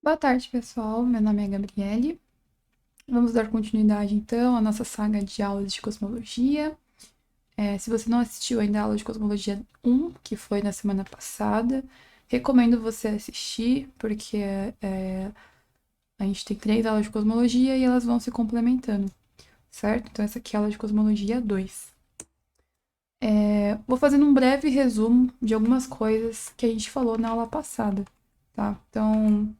Boa tarde, pessoal. Meu nome é Gabriele. Vamos dar continuidade, então, à nossa saga de aulas de cosmologia. Se você não assistiu ainda a aula de cosmologia 1, que foi na semana passada, recomendo você assistir, porque a gente tem 3 aulas de cosmologia e elas vão se complementando, certo? Então, essa aqui é a aula de cosmologia 2. Vou fazendo um breve resumo de algumas coisas que a gente falou na aula passada, tá? Então,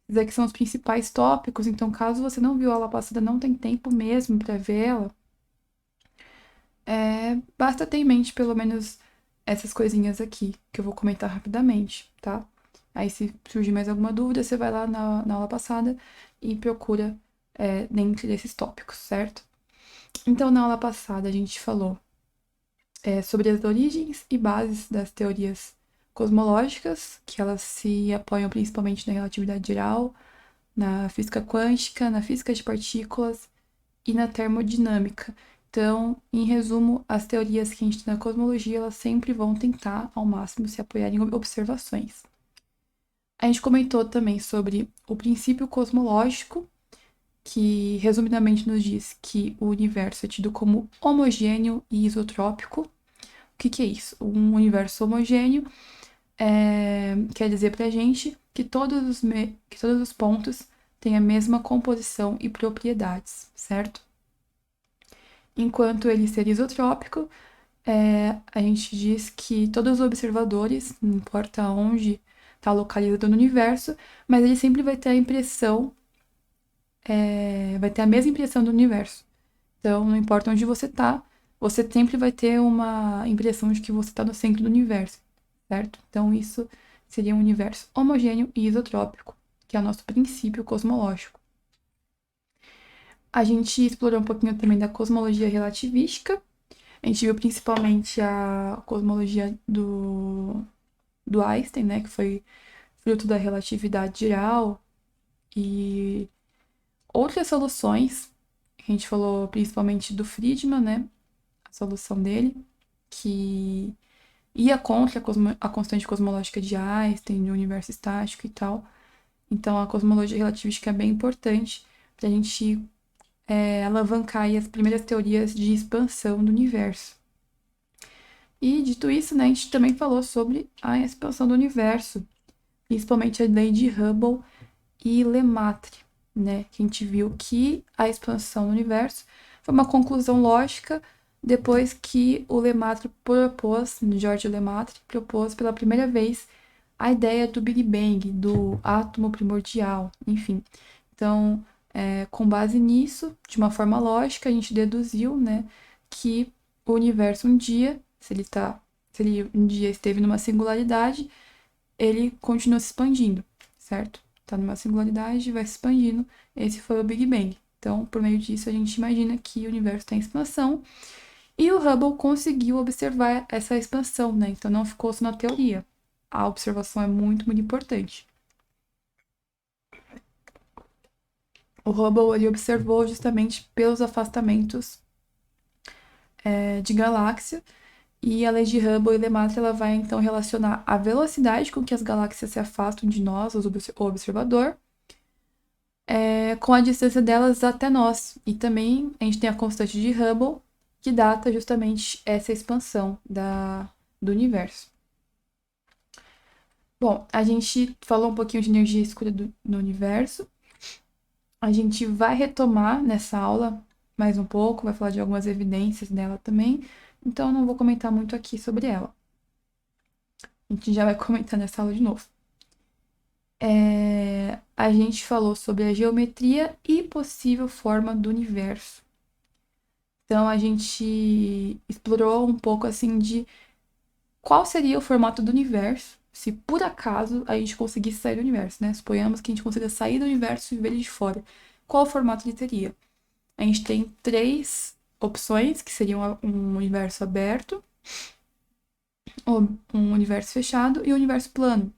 dizer que são os principais tópicos, então caso você não viu a aula passada, não tem tempo mesmo para ver ela, basta ter em mente pelo menos essas coisinhas aqui, que eu vou comentar rapidamente, tá? Aí se surgir mais alguma dúvida, você vai lá na aula passada e procura dentro desses tópicos, certo? Então, na aula passada, a gente falou sobre as origens e bases das teorias cosmológicas, que elas se apoiam principalmente na relatividade geral, na física quântica, na física de partículas e na termodinâmica. Então, em resumo, as teorias que a gente tem na cosmologia, elas sempre vão tentar, ao máximo, se apoiar em observações. A gente comentou também sobre o princípio cosmológico, que resumidamente nos diz que o universo é tido como homogêneo e isotrópico. O que é isso? Um universo homogêneo quer dizer pra gente que que todos os pontos têm a mesma composição e propriedades, certo? Enquanto ele ser isotrópico, a gente diz que todos os observadores, não importa onde está localizado no universo, mas ele sempre vai ter a impressão, vai ter a mesma impressão do universo. Então, não importa onde você sempre vai ter uma impressão de que você está no centro do universo, certo? Então, isso seria um universo homogêneo e isotrópico, que é o nosso princípio cosmológico. A gente explorou um pouquinho também da cosmologia relativística. A gente viu principalmente a cosmologia do Einstein, né, que foi fruto da relatividade geral, e outras soluções. A gente falou principalmente do Friedman, né, a solução dele, que ia contra a constante cosmológica de Einstein, do universo estático e tal. Então, a cosmologia relativística é bem importante para a gente alavancar aí as primeiras teorias de expansão do universo. E, dito isso, né, a gente também falou sobre a expansão do universo, principalmente a lei de Hubble e Lemaitre, né, que a gente viu que a expansão do universo foi uma conclusão lógica depois que o Lemaitre propôs, Georges Lemaitre, propôs pela primeira vez a ideia do Big Bang, do átomo primordial, enfim. Então, com base nisso, de uma forma lógica, a gente deduziu, né, que o universo um dia, se ele um dia esteve numa singularidade, ele continua se expandindo, certo? Está numa singularidade, vai se expandindo. Esse foi o Big Bang. Então, por meio disso, a gente imagina que o universo está em expansão. E o Hubble conseguiu observar essa expansão, né? Então, não ficou só na teoria. A observação é muito, muito importante. O Hubble ele observou justamente pelos afastamentos de galáxia. E a lei de Hubble e Lemaitre ela vai então relacionar a velocidade com que as galáxias se afastam de nós, o observador, com a distância delas até nós. E também a gente tem a constante de Hubble, que data justamente essa expansão do universo. Bom, a gente falou um pouquinho de energia escura do universo. A gente vai retomar nessa aula mais um pouco, vai falar de algumas evidências dela também. Então, não vou comentar muito aqui sobre ela. A gente já vai comentar nessa aula de novo. A gente falou sobre a geometria e possível forma do universo. Então, a gente explorou um pouco assim de qual seria o formato do universo se por acaso a gente conseguisse sair do universo, né? Suponhamos que a gente consiga sair do universo e ver ele de fora. Qual formato ele teria? A gente tem 3 opções, que seriam um universo aberto, um universo fechado e um universo plano.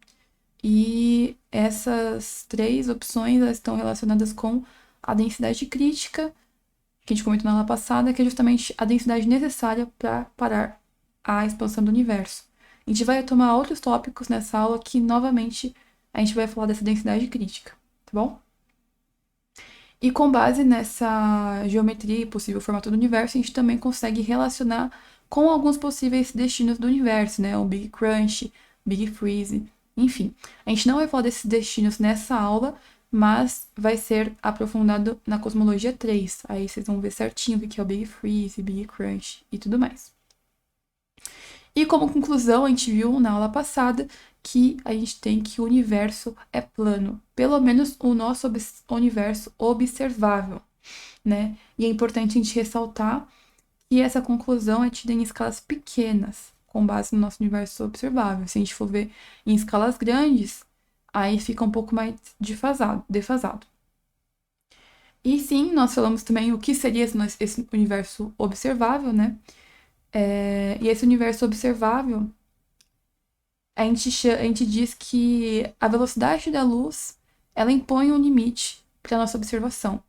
E essas 3 opções elas estão relacionadas com a densidade crítica, que a gente comentou na aula passada, que é justamente a densidade necessária para parar a expansão do universo. A gente vai tomar outros tópicos nessa aula que, novamente, a gente vai falar dessa densidade crítica, tá bom? E com base nessa geometria e possível formato do universo, a gente também consegue relacionar com alguns possíveis destinos do universo, né? O Big Crunch, Big Freeze, enfim. A gente não vai falar desses destinos nessa aula, mas vai ser aprofundado na cosmologia 3. Aí vocês vão ver certinho o que é o Big Freeze, Big Crunch e tudo mais. E como conclusão, a gente viu na aula passada que a gente tem que o universo é plano, pelo menos o nosso universo observável, né? E é importante a gente ressaltar que essa conclusão é tida em escalas pequenas, com base no nosso universo observável. Se a gente for ver em escalas grandes, aí fica um pouco mais defasado. E sim, nós falamos também o que seria esse universo observável, né? E esse universo observável, a gente diz que a velocidade da luz, ela impõe um limite para a nossa observação.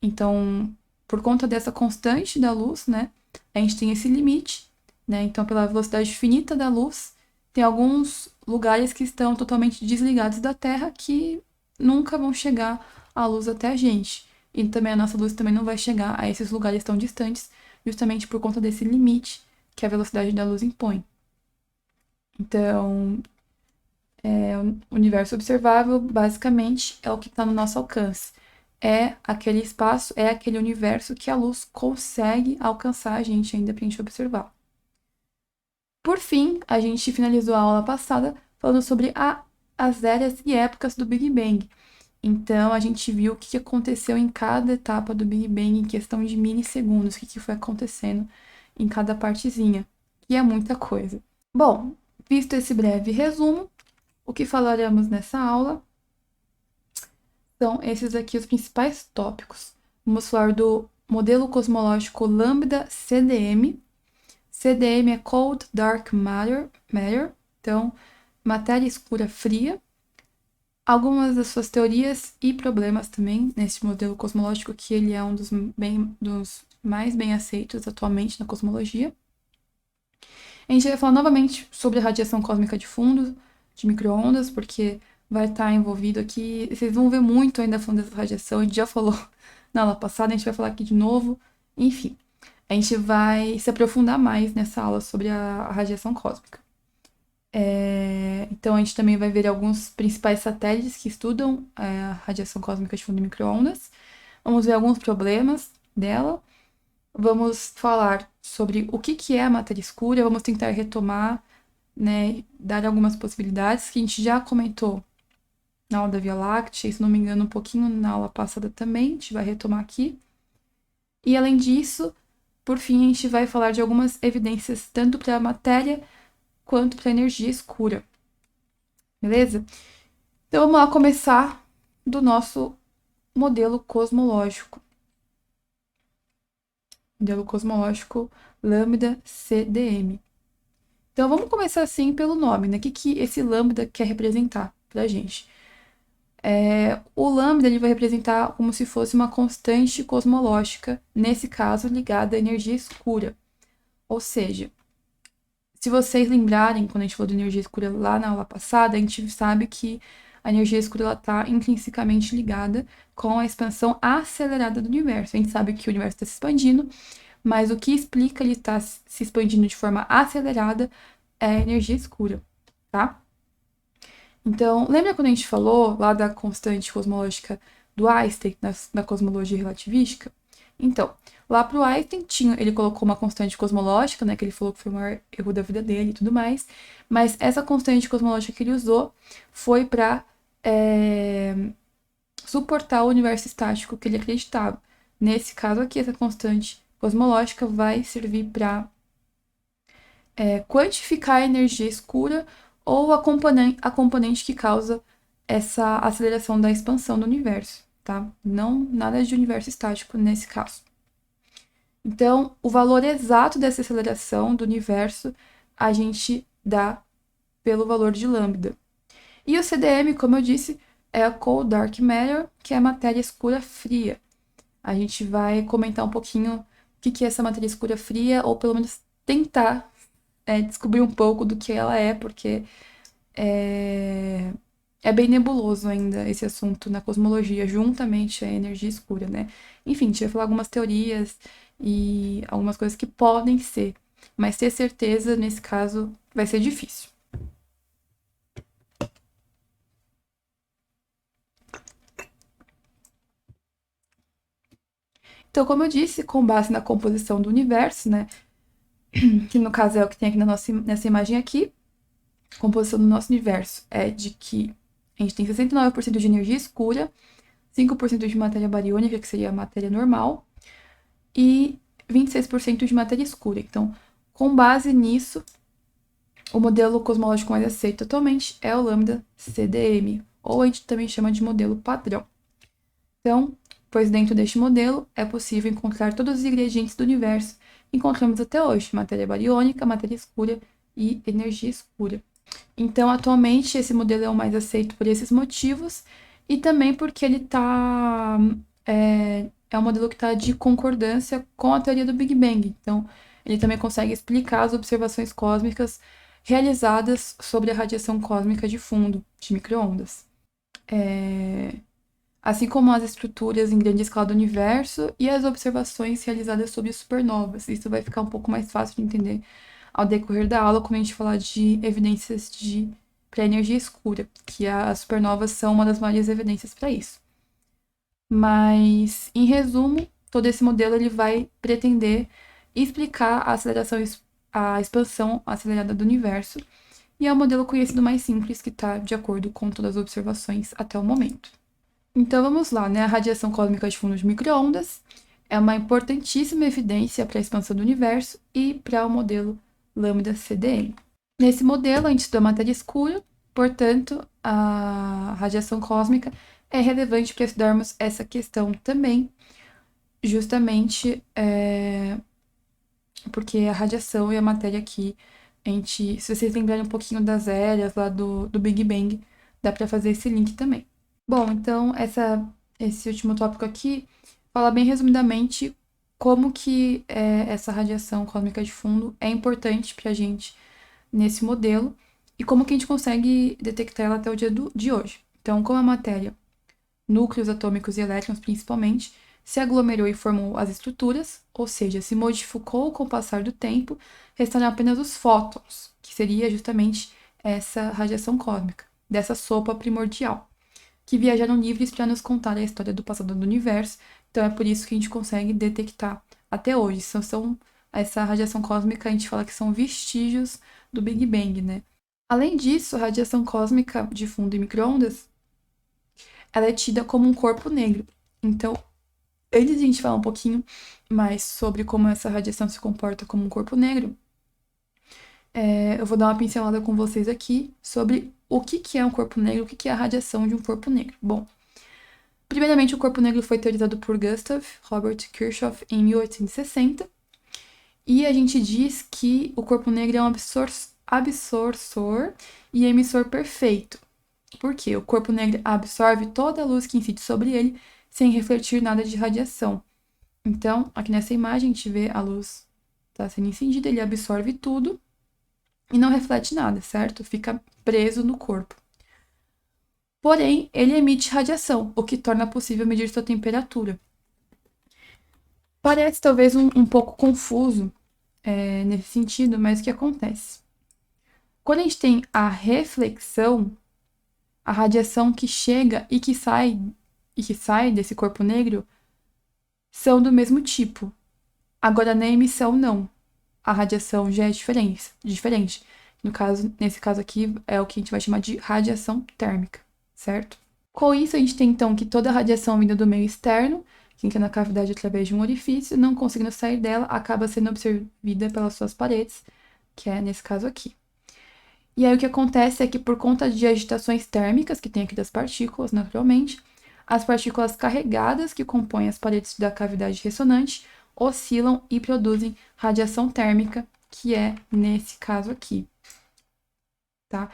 Então, por conta dessa constante da luz, né, a gente tem esse limite, né? Então, pela velocidade finita da luz, tem alguns lugares que estão totalmente desligados da Terra que nunca vão chegar a luz até a gente. E também a nossa luz também não vai chegar a esses lugares tão distantes, justamente por conta desse limite que a velocidade da luz impõe. Então, o universo observável, basicamente, é o que está no nosso alcance. É aquele espaço, é aquele universo que a luz consegue alcançar a gente ainda para a gente observar. Por fim, a gente finalizou a aula passada falando sobre as eras e épocas do Big Bang. Então, a gente viu o que aconteceu em cada etapa do Big Bang em questão de milissegundos, o que foi acontecendo em cada partezinha, que é muita coisa. Bom, visto esse breve resumo, o que falaremos nessa aula são esses aqui os principais tópicos. Vamos falar do modelo cosmológico Lambda CDM. CDM é Cold Dark Matter, então matéria escura fria. Algumas das suas teorias e problemas também nesse modelo cosmológico, que ele é um dos mais bem aceitos atualmente na cosmologia. A gente vai falar novamente sobre a radiação cósmica de fundo, de micro-ondas, porque vai estar envolvido aqui. Vocês vão ver muito ainda falando dessa radiação, a gente já falou na aula passada, a gente vai falar aqui de novo. Enfim, a gente vai se aprofundar mais nessa aula sobre a radiação cósmica. Então, a gente também vai ver alguns principais satélites que estudam a radiação cósmica de fundo de micro-ondas. Vamos ver alguns problemas dela. Vamos falar sobre o que é a matéria escura. Vamos tentar retomar, né, dar algumas possibilidades que a gente já comentou na aula da Via Láctea, e, se não me engano, um pouquinho na aula passada também. A gente vai retomar aqui. E, além disso, por fim, a gente vai falar de algumas evidências tanto para a matéria quanto para a energia escura. Beleza? Então vamos lá começar do nosso modelo cosmológico. Modelo cosmológico Lambda CDM. Então vamos começar assim pelo nome, né? O que esse lambda quer representar pra gente? O lambda ele vai representar como se fosse uma constante cosmológica, nesse caso ligada à energia escura. Ou seja, se vocês lembrarem, quando a gente falou de energia escura lá na aula passada, a gente sabe que a energia escura está intrinsecamente ligada com a expansão acelerada do universo. A gente sabe que o universo está se expandindo, mas o que explica ele estar se expandindo de forma acelerada é a energia escura, tá? Então, lembra quando a gente falou lá da constante cosmológica do Einstein, na cosmologia relativística? Então, lá pro Einstein, ele colocou uma constante cosmológica, né, que ele falou que foi o maior erro da vida dele e tudo mais, mas essa constante cosmológica que ele usou foi para suportar o universo estático que ele acreditava. Nesse caso aqui, essa constante cosmológica vai servir para quantificar a energia escura ou a componente que causa essa aceleração da expansão do universo, tá? Não nada de universo estático nesse caso. Então, o valor exato dessa aceleração do universo a gente dá pelo valor de lambda. E o CDM, como eu disse, é a Cold Dark Matter, que é a matéria escura fria. A gente vai comentar um pouquinho o que é essa matéria escura fria, ou pelo menos tentar descobrir um pouco do que ela é, porque é bem nebuloso ainda esse assunto na cosmologia, juntamente à energia escura, né? Enfim, a gente vai falar algumas teorias e algumas coisas que podem ser, mas ter certeza nesse caso vai ser difícil. Então, como eu disse, com base na composição do universo, né? Que no caso é o que tem aqui nessa imagem aqui, a composição do nosso universo é de que a gente tem 69% de energia escura, 5% de matéria bariônica, que seria a matéria normal, e 26% de matéria escura. Então, com base nisso, o modelo cosmológico mais aceito atualmente é o lambda CDM, ou a gente também chama de modelo padrão. Então, pois dentro deste modelo é possível encontrar todos os ingredientes do universo que encontramos até hoje: matéria bariônica, matéria escura e energia escura. Então, atualmente, esse modelo é o mais aceito por esses motivos e também porque ele é um modelo que está de concordância com a teoria do Big Bang. Então, ele também consegue explicar as observações cósmicas realizadas sobre a radiação cósmica de fundo de microondas. Assim como as estruturas em grande escala do universo e as observações realizadas sobre supernovas. Isso vai ficar um pouco mais fácil de entender ao decorrer da aula quando a gente falar de evidências para energia escura, que as supernovas são uma das maiores evidências para isso. Mas, em resumo, todo esse modelo ele vai pretender explicar a expansão acelerada do universo, e é o modelo conhecido mais simples que está de acordo com todas as observações até o momento. Então vamos lá, né? A radiação cósmica de fundo de microondas é uma importantíssima evidência para a expansão do universo e para o modelo lambda CDM. Nesse modelo, a gente estuda a matéria escura, portanto, a radiação cósmica é relevante para estudarmos essa questão também, justamente porque a radiação e a matéria aqui, se vocês lembrarem um pouquinho das eras lá do Big Bang, dá para fazer esse link também. Bom, então esse último tópico aqui fala bem resumidamente como que essa radiação cósmica de fundo é importante para a gente nesse modelo e como que a gente consegue detectar ela até o dia de hoje. Então, como a matéria, núcleos atômicos e elétrons principalmente, se aglomerou e formou as estruturas, ou seja, se modificou com o passar do tempo, restaram apenas os fótons, que seria justamente essa radiação cósmica, dessa sopa primordial, que viajaram livres para nos contar a história do passado do universo. Então é por isso que a gente consegue detectar até hoje. Essa radiação cósmica, a gente fala que são vestígios do Big Bang, né? Além disso, a radiação cósmica de fundo em microondas, ela é tida como um corpo negro. Então, antes de a gente falar um pouquinho mais sobre como essa radiação se comporta como um corpo negro, eu vou dar uma pincelada com vocês aqui sobre o que é um corpo negro, o que é a radiação de um corpo negro. Bom, primeiramente, o corpo negro foi teorizado por Gustav Robert Kirchhoff em 1860, e a gente diz que o corpo negro é um absortor e emissor perfeito. Por quê? O corpo negro absorve toda a luz que incide sobre ele sem refletir nada de radiação. Então, aqui nessa imagem, a gente vê a luz está sendo incendida, ele absorve tudo e não reflete nada, certo? Fica preso no corpo. Porém, ele emite radiação, o que torna possível medir sua temperatura. Parece talvez um pouco confuso nesse sentido, mas o que acontece? Quando a gente tem a reflexão, a radiação que chega e que sai desse corpo negro são do mesmo tipo. Agora, na emissão, não. A radiação já é diferente. Nesse caso aqui, é o que a gente vai chamar de radiação térmica, certo? Com isso, a gente tem, então, que toda a radiação vinda do meio externo, que entra na cavidade através de um orifício, não conseguindo sair dela, acaba sendo absorvida pelas suas paredes, que é nesse caso aqui. E aí, o que acontece é que, por conta de agitações térmicas que tem aqui das partículas, naturalmente, as partículas carregadas que compõem as paredes da cavidade ressonante oscilam e produzem radiação térmica, que é nesse caso aqui, tá?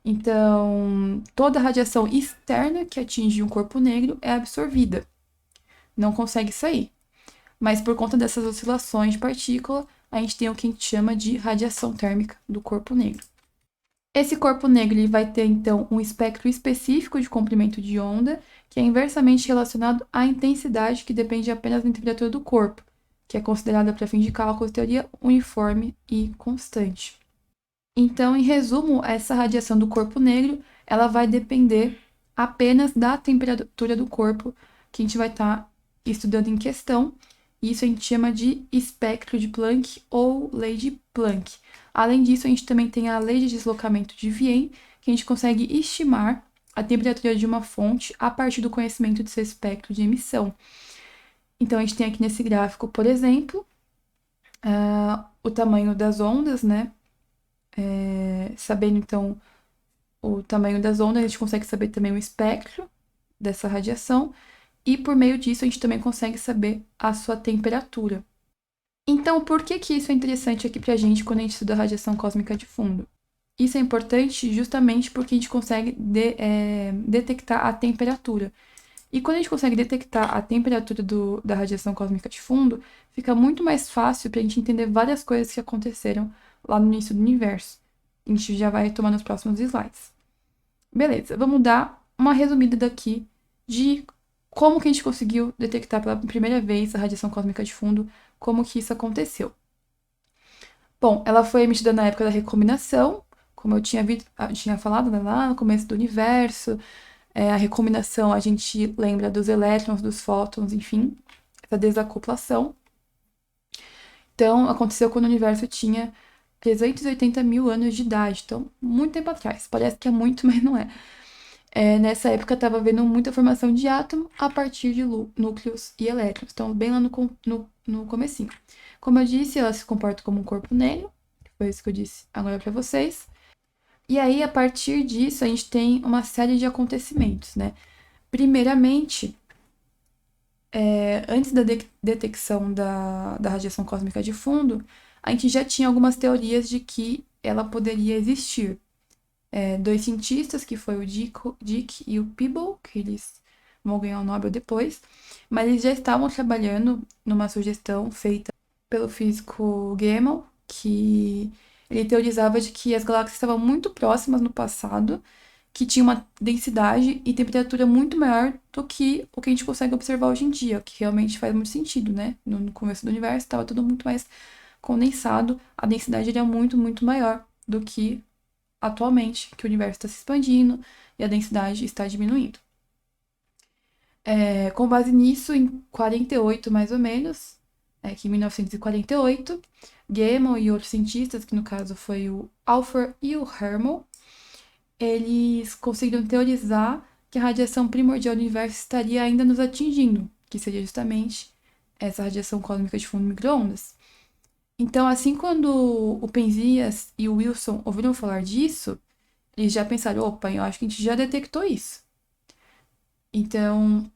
Então, toda a radiação externa que atinge um corpo negro é absorvida, não consegue sair. Mas por conta dessas oscilações de partícula, a gente tem o que a gente chama de radiação térmica do corpo negro. Esse corpo negro ele vai ter, então, um espectro específico de comprimento de onda, que é inversamente relacionado à intensidade, que depende apenas da temperatura do corpo, que é considerada para fim de cálculo de teoria uniforme e constante. Então, em resumo, essa radiação do corpo negro, ela vai depender apenas da temperatura do corpo que a gente vai estar estudando em questão. Isso a gente chama de espectro de Planck ou lei de Planck. Além disso, a gente também tem a lei de deslocamento de Wien, que a gente consegue estimar a temperatura de uma fonte a partir do conhecimento de seu espectro de emissão. Então, a gente tem aqui nesse gráfico, por exemplo, o tamanho das ondas, né? Sabendo, então, o tamanho das ondas, a gente consegue saber também o espectro dessa radiação, e por meio disso a gente também consegue saber a sua temperatura. Então, por que que isso é interessante aqui pra gente quando a gente estuda a radiação cósmica de fundo? Isso é importante justamente porque a gente consegue detectar a temperatura. E quando a gente consegue detectar a temperatura da radiação cósmica de fundo, fica muito mais fácil para a gente entender várias coisas que aconteceram lá no início do universo. A gente já vai retomar nos próximos slides. Beleza, vamos dar uma resumida daqui de como que a gente conseguiu detectar pela primeira vez a radiação cósmica de fundo, como que isso aconteceu. Bom, ela foi emitida na época da recombinação, como eu tinha falado, né, lá no começo do universo. A recombinação, a gente lembra dos elétrons, dos fótons, enfim, essa desacoplação. Então, aconteceu quando o universo tinha 380 mil anos de idade, então, muito tempo atrás. Parece que é muito, mas não é. Nessa época, estava havendo muita formação de átomo a partir de núcleos e elétrons. Então, bem lá no comecinho. Como eu disse, ela se comporta como um corpo negro, que foi isso que eu disse agora para vocês. E aí, a partir disso, a gente tem uma série de acontecimentos, né? Primeiramente, antes da detecção da radiação cósmica de fundo, a gente já tinha algumas teorias de que ela poderia existir. Dois cientistas, que foi o Dick e o Peeble, que eles vão ganhar o Nobel depois, mas eles já estavam trabalhando numa sugestão feita pelo físico Gamow, que ele teorizava de que as galáxias estavam muito próximas no passado, que tinha uma densidade e temperatura muito maior do que o que a gente consegue observar hoje em dia, que realmente faz muito sentido, né? No começo do universo estava tudo muito mais condensado, a densidade era muito, muito maior do que atualmente, que o universo está se expandindo e a densidade está diminuindo. Com base nisso, em 48 mais ou menos, que em 1948, Gamow e outros cientistas, que no caso foi o Alford e o Hermel, eles conseguiram teorizar que a radiação primordial do universo estaria ainda nos atingindo, que seria justamente essa radiação cósmica de fundo de micro-ondas. Então, assim, quando o Penzias e o Wilson ouviram falar disso, eles já pensaram, opa, eu acho que a gente já detectou isso. Então,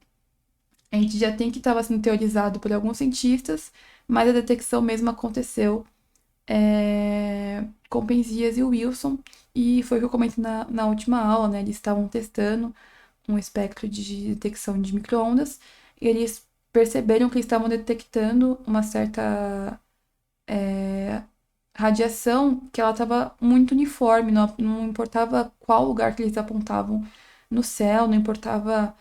a gente já tem que estava sendo teorizado por alguns cientistas, mas a detecção mesmo aconteceu com Penzias e o Wilson, e foi o que eu comentei na última aula, né? Eles estavam testando um espectro de detecção de micro-ondas, e eles perceberam que eles estavam detectando uma certa radiação que ela estava muito uniforme, não importava qual lugar que eles apontavam no céu, não importava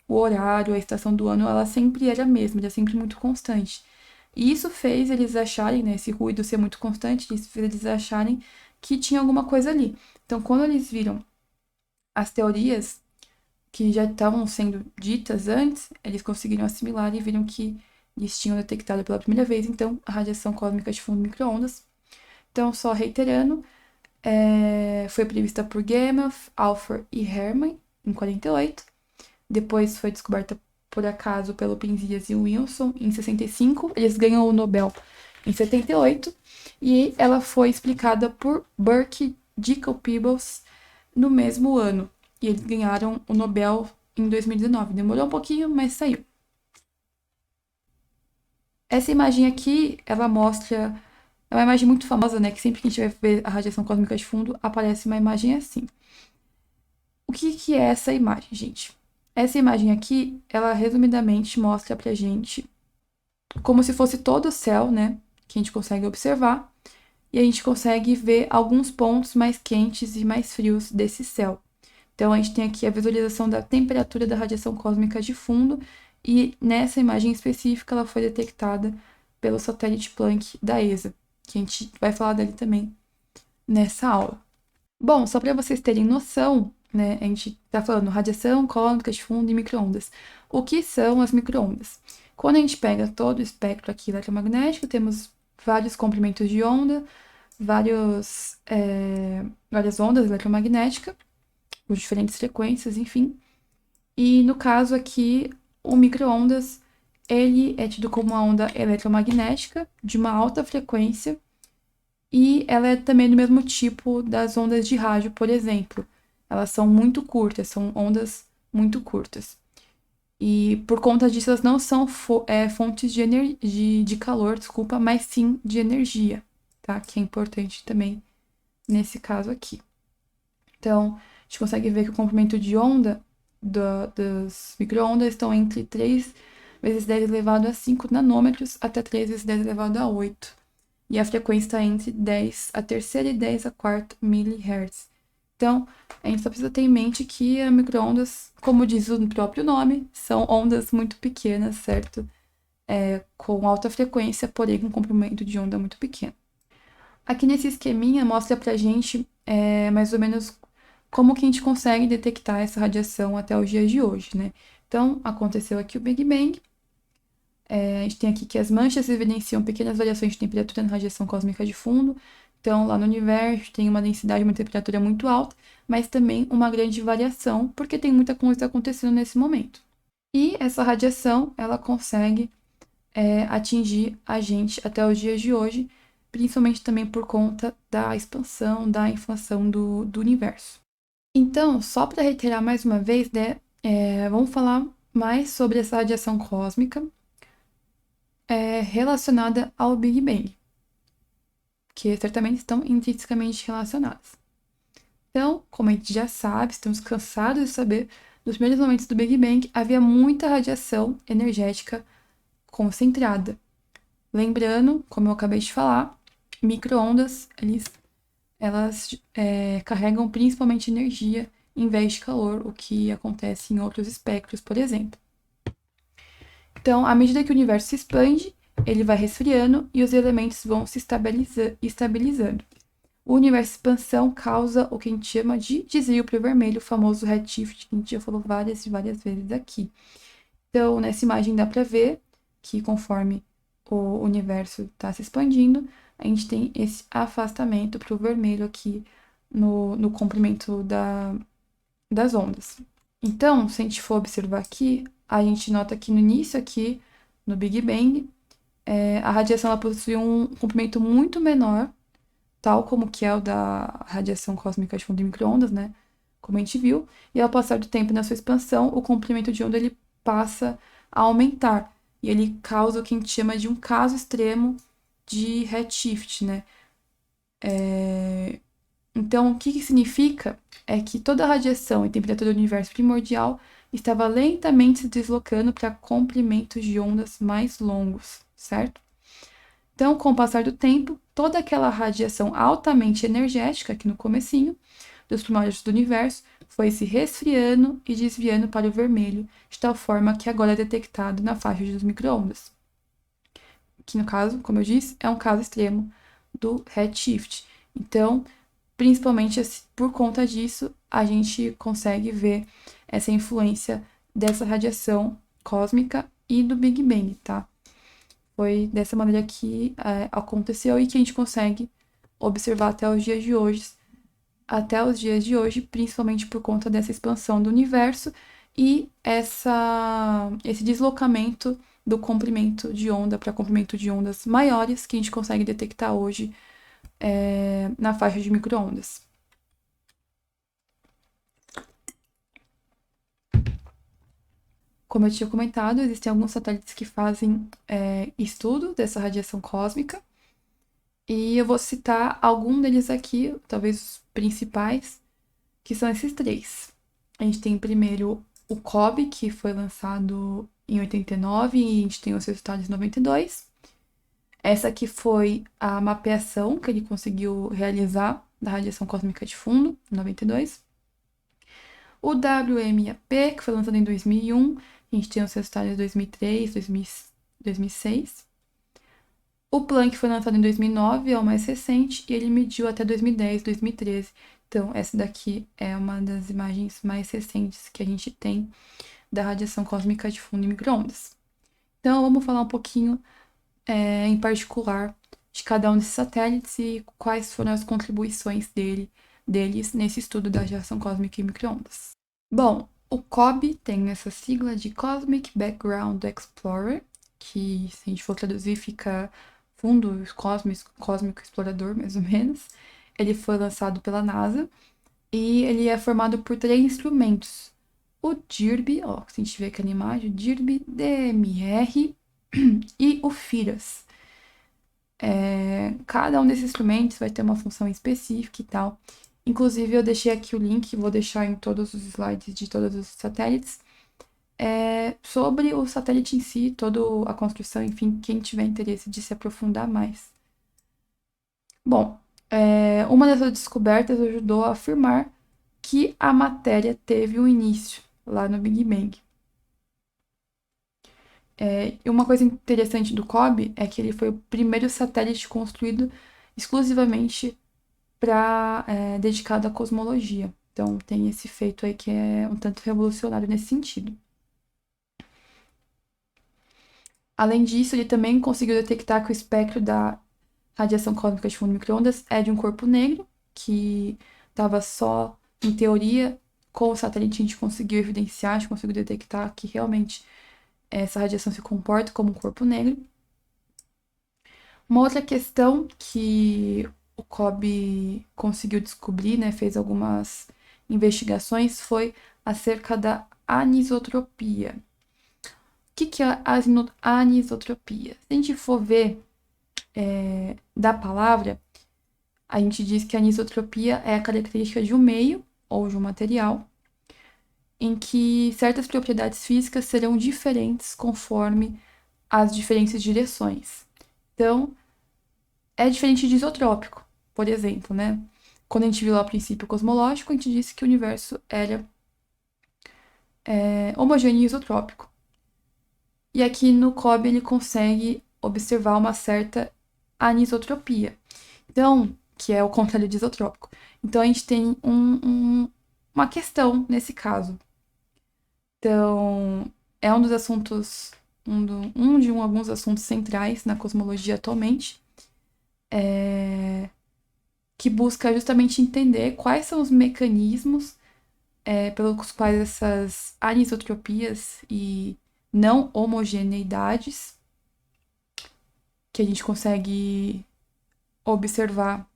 o horário, a estação do ano, ela sempre era a mesma, era sempre muito constante. E isso fez eles acharem, né, esse ruído ser muito constante, isso fez eles acharem que tinha alguma coisa ali. Então, quando eles viram as teorias que já estavam sendo ditas antes, eles conseguiram assimilar e viram que eles tinham detectado pela primeira vez, então, a radiação cósmica de fundo de micro-ondas. Então, só reiterando, foi prevista por Gamow, Alford e Hermann em 48. Depois foi descoberta por acaso pelo Penzias e Wilson em 65. Eles ganham o Nobel em 78. E ela foi explicada por Burke, Jacob Peebles no mesmo ano. E eles ganharam o Nobel em 2019. Demorou um pouquinho, mas saiu. Essa imagem aqui, ela mostra. É uma imagem muito famosa, né? Que sempre que a gente vai ver a radiação cósmica de fundo, aparece uma imagem assim. O que é essa imagem, gente? Essa imagem aqui, ela resumidamente mostra pra gente como se fosse todo o céu, né? Que a gente consegue observar. e a gente consegue ver alguns pontos mais quentes e mais frios desse céu. Então, a gente tem aqui a visualização da temperatura da radiação cósmica de fundo, e nessa imagem específica ela foi detectada pelo satélite Planck da ESA, que a gente vai falar dele também nessa aula. Bom, só para vocês terem noção, né, a gente está falando radiação cósmica de fundo e microondas. O que são as microondas? Quando a gente pega todo o espectro aqui eletromagnético, temos vários comprimentos de onda, várias ondas eletromagnéticas, com diferentes frequências, enfim. E no caso aqui, o micro-ondas, ele é tido como uma onda eletromagnética de uma alta frequência, e ela é também do mesmo tipo das ondas de rádio, por exemplo. Elas são muito curtas, são ondas muito curtas. E por conta disso, elas não são fontes de calor, desculpa, mas sim de energia, tá? Que é importante também nesse caso aqui. Então, a gente consegue ver que o comprimento de onda das micro-ondas estão entre 3 vezes 10 elevado a 5 nanômetros até 3 vezes 10 elevado a 8. E a frequência está entre 10 a terceira e 10 a quarta milihertz. Então, a gente só precisa ter em mente que as micro-ondas, como diz o próprio nome, são ondas muito pequenas, certo? Com alta frequência, porém com comprimento de onda muito pequeno. Aqui nesse esqueminha mostra pra gente mais ou menos como que a gente consegue detectar essa radiação até os dias de hoje, né? Então, aconteceu aqui o Big Bang. A gente tem aqui que as manchas evidenciam pequenas variações de temperatura na radiação cósmica de fundo. Então, lá no universo tem uma densidade, uma temperatura muito alta, mas também uma grande variação, porque tem muita coisa acontecendo nesse momento. E essa radiação, ela consegue atingir a gente até os dias de hoje, principalmente também por conta da expansão, da inflação do universo. Então, só para reiterar mais uma vez, né, vamos falar mais sobre essa radiação cósmica relacionada ao Big Bang, que certamente estão intrinsecamente relacionadas. Então, como a gente já sabe, estamos cansados de saber, nos primeiros momentos do Big Bang havia muita radiação energética concentrada. Lembrando, como eu acabei de falar, micro-ondas, elas carregam principalmente energia em vez de calor, o que acontece em outros espectros, por exemplo. Então, à medida que o universo se expande, ele vai resfriando e os elementos vão se estabilizando. O universo de expansão causa o que a gente chama de desvio para o vermelho, o famoso redshift, que a gente já falou várias e várias vezes aqui. Então, nessa imagem dá para ver que conforme o universo está se expandindo, a gente tem esse afastamento para o vermelho aqui no comprimento das ondas. Então, se a gente for observar aqui, a gente nota que no início aqui, no Big Bang, a radiação ela possui um comprimento muito menor, tal como que é o da radiação cósmica de fundo de micro-ondas, né? Como a gente viu, e ao passar do tempo na sua expansão, o comprimento de onda ele passa a aumentar, e ele causa o que a gente chama de um caso extremo de redshift, né? Então, o que significa é que toda a radiação e temperatura do universo primordial estava lentamente se deslocando para comprimentos de ondas mais longos, certo? Então, com o passar do tempo, toda aquela radiação altamente energética, aqui no comecinho, dos primórdios do universo, foi se resfriando e desviando para o vermelho, de tal forma que agora é detectado na faixa dos micro-ondas. Que, no caso, como eu disse, é um caso extremo do redshift. Então, principalmente por conta disso, a gente consegue ver essa influência dessa radiação cósmica e do Big Bang, tá? Foi dessa maneira que aconteceu e que a gente consegue observar até os dias de hoje, principalmente por conta dessa expansão do universo e esse deslocamento do comprimento de onda para comprimento de ondas maiores que a gente consegue detectar hoje na faixa de micro-ondas. Como eu tinha comentado, existem alguns satélites que fazem estudo dessa radiação cósmica, e eu vou citar algum deles aqui, talvez os principais, que são esses três. A gente tem primeiro o COBE, que foi lançado em 89, e a gente tem os resultados em 92. Essa aqui foi a mapeação que ele conseguiu realizar da radiação cósmica de fundo, em 92. O WMAP, que foi lançado em 2001, a gente tem os resultados de 2003, 2006. O Planck foi lançado em 2009, é o mais recente, e ele mediu até 2010, 2013. Então, essa daqui é uma das imagens mais recentes que a gente tem da radiação cósmica de fundo em micro-ondas. Então, vamos falar um pouquinho, em particular, de cada um desses satélites e quais foram as contribuições deles nesse estudo da radiação cósmica em micro-ondas. Bom, o COBE tem essa sigla de Cosmic Background Explorer, que, se a gente for traduzir, fica Fundo Cósmico Explorador, mais ou menos. Ele foi lançado pela NASA e ele é formado por 3 instrumentos. O DIRB, ó, se a gente vê aqui na imagem, o DIRB, DMR e o FIRAS. Cada um desses instrumentos vai ter uma função específica e tal. Inclusive, eu deixei aqui o link, vou deixar em todos os slides de todos os satélites, sobre o satélite em si, toda a construção, enfim, quem tiver interesse de se aprofundar mais. Bom, uma dessas descobertas ajudou a afirmar que a matéria teve um início lá no Big Bang. E uma coisa interessante do COBE é que ele foi o primeiro satélite construído exclusivamente dedicado à cosmologia. Então, tem esse feito aí que é um tanto revolucionário nesse sentido. Além disso, ele também conseguiu detectar que o espectro da radiação cósmica de fundo de micro-ondas é de um corpo negro, que estava só em teoria. Com o satélite a gente conseguiu evidenciar, a gente conseguiu detectar que realmente essa radiação se comporta como um corpo negro. Uma outra questão que o COBE conseguiu descobrir, né, fez algumas investigações, foi acerca da anisotropia. O que é a anisotropia? Se a gente for ver da palavra, a gente diz que a anisotropia é a característica de um meio ou de um material em que certas propriedades físicas serão diferentes conforme as diferentes direções. Então, é diferente de isotrópico, por exemplo, né? Quando a gente viu lá o princípio cosmológico, a gente disse que o universo era homogêneo e isotrópico. E aqui no COBE ele consegue observar uma certa anisotropia. Então, que é o contrário de isotrópico. Então, a gente tem uma questão nesse caso. Então, é um dos assuntos, alguns assuntos centrais na cosmologia atualmente, que busca justamente entender quais são os mecanismos pelos quais essas anisotropias e não homogeneidades que a gente consegue observar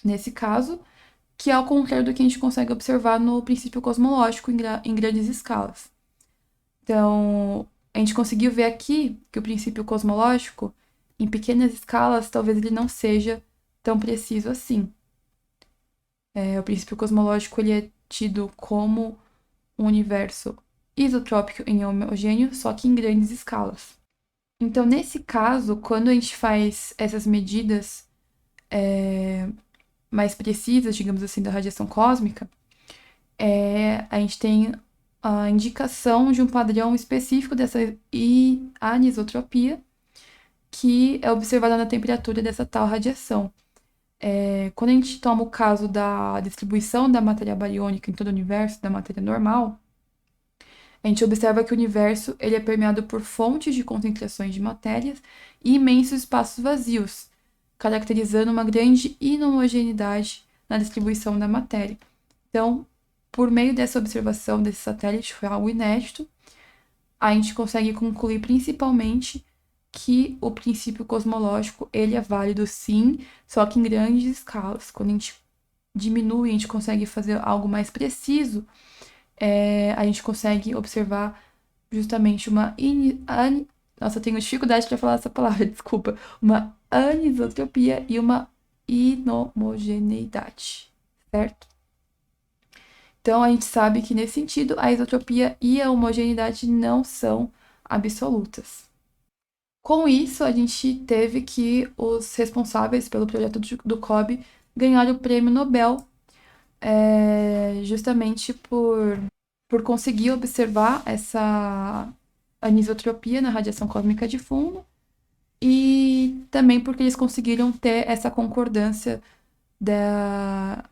nesse caso, que é ao contrário do que a gente consegue observar no princípio cosmológico em grandes escalas. Então, a gente conseguiu ver aqui que o princípio cosmológico, em pequenas escalas, talvez ele não seja tão preciso assim. O princípio cosmológico ele é tido como um universo isotrópico em homogêneo, só que em grandes escalas. Então, nesse caso, quando a gente faz essas medidas mais precisas, digamos assim, da radiação cósmica, a gente tem a indicação de um padrão específico dessa anisotropia, que é observada na temperatura dessa tal radiação. Quando a gente toma o caso da distribuição da matéria bariônica em todo o universo, da matéria normal, a gente observa que o universo ele é permeado por fontes de concentrações de matérias e imensos espaços vazios, caracterizando uma grande inhomogeneidade na distribuição da matéria. Então, por meio dessa observação desse satélite, foi algo inédito, a gente consegue concluir principalmente que o princípio cosmológico ele é válido sim, só que em grandes escalas. Quando a gente diminui, a gente consegue fazer algo mais preciso, a gente consegue observar justamente nossa, eu tenho dificuldade para falar essa palavra, desculpa. Uma anisotropia e uma inhomogeneidade, certo? Então, a gente sabe que, nesse sentido, a isotropia e a homogeneidade não são absolutas. Com isso, a gente teve que os responsáveis pelo projeto do COBE ganharam o prêmio Nobel, justamente por conseguir observar essa anisotropia na radiação cósmica de fundo e também porque eles conseguiram ter essa concordância da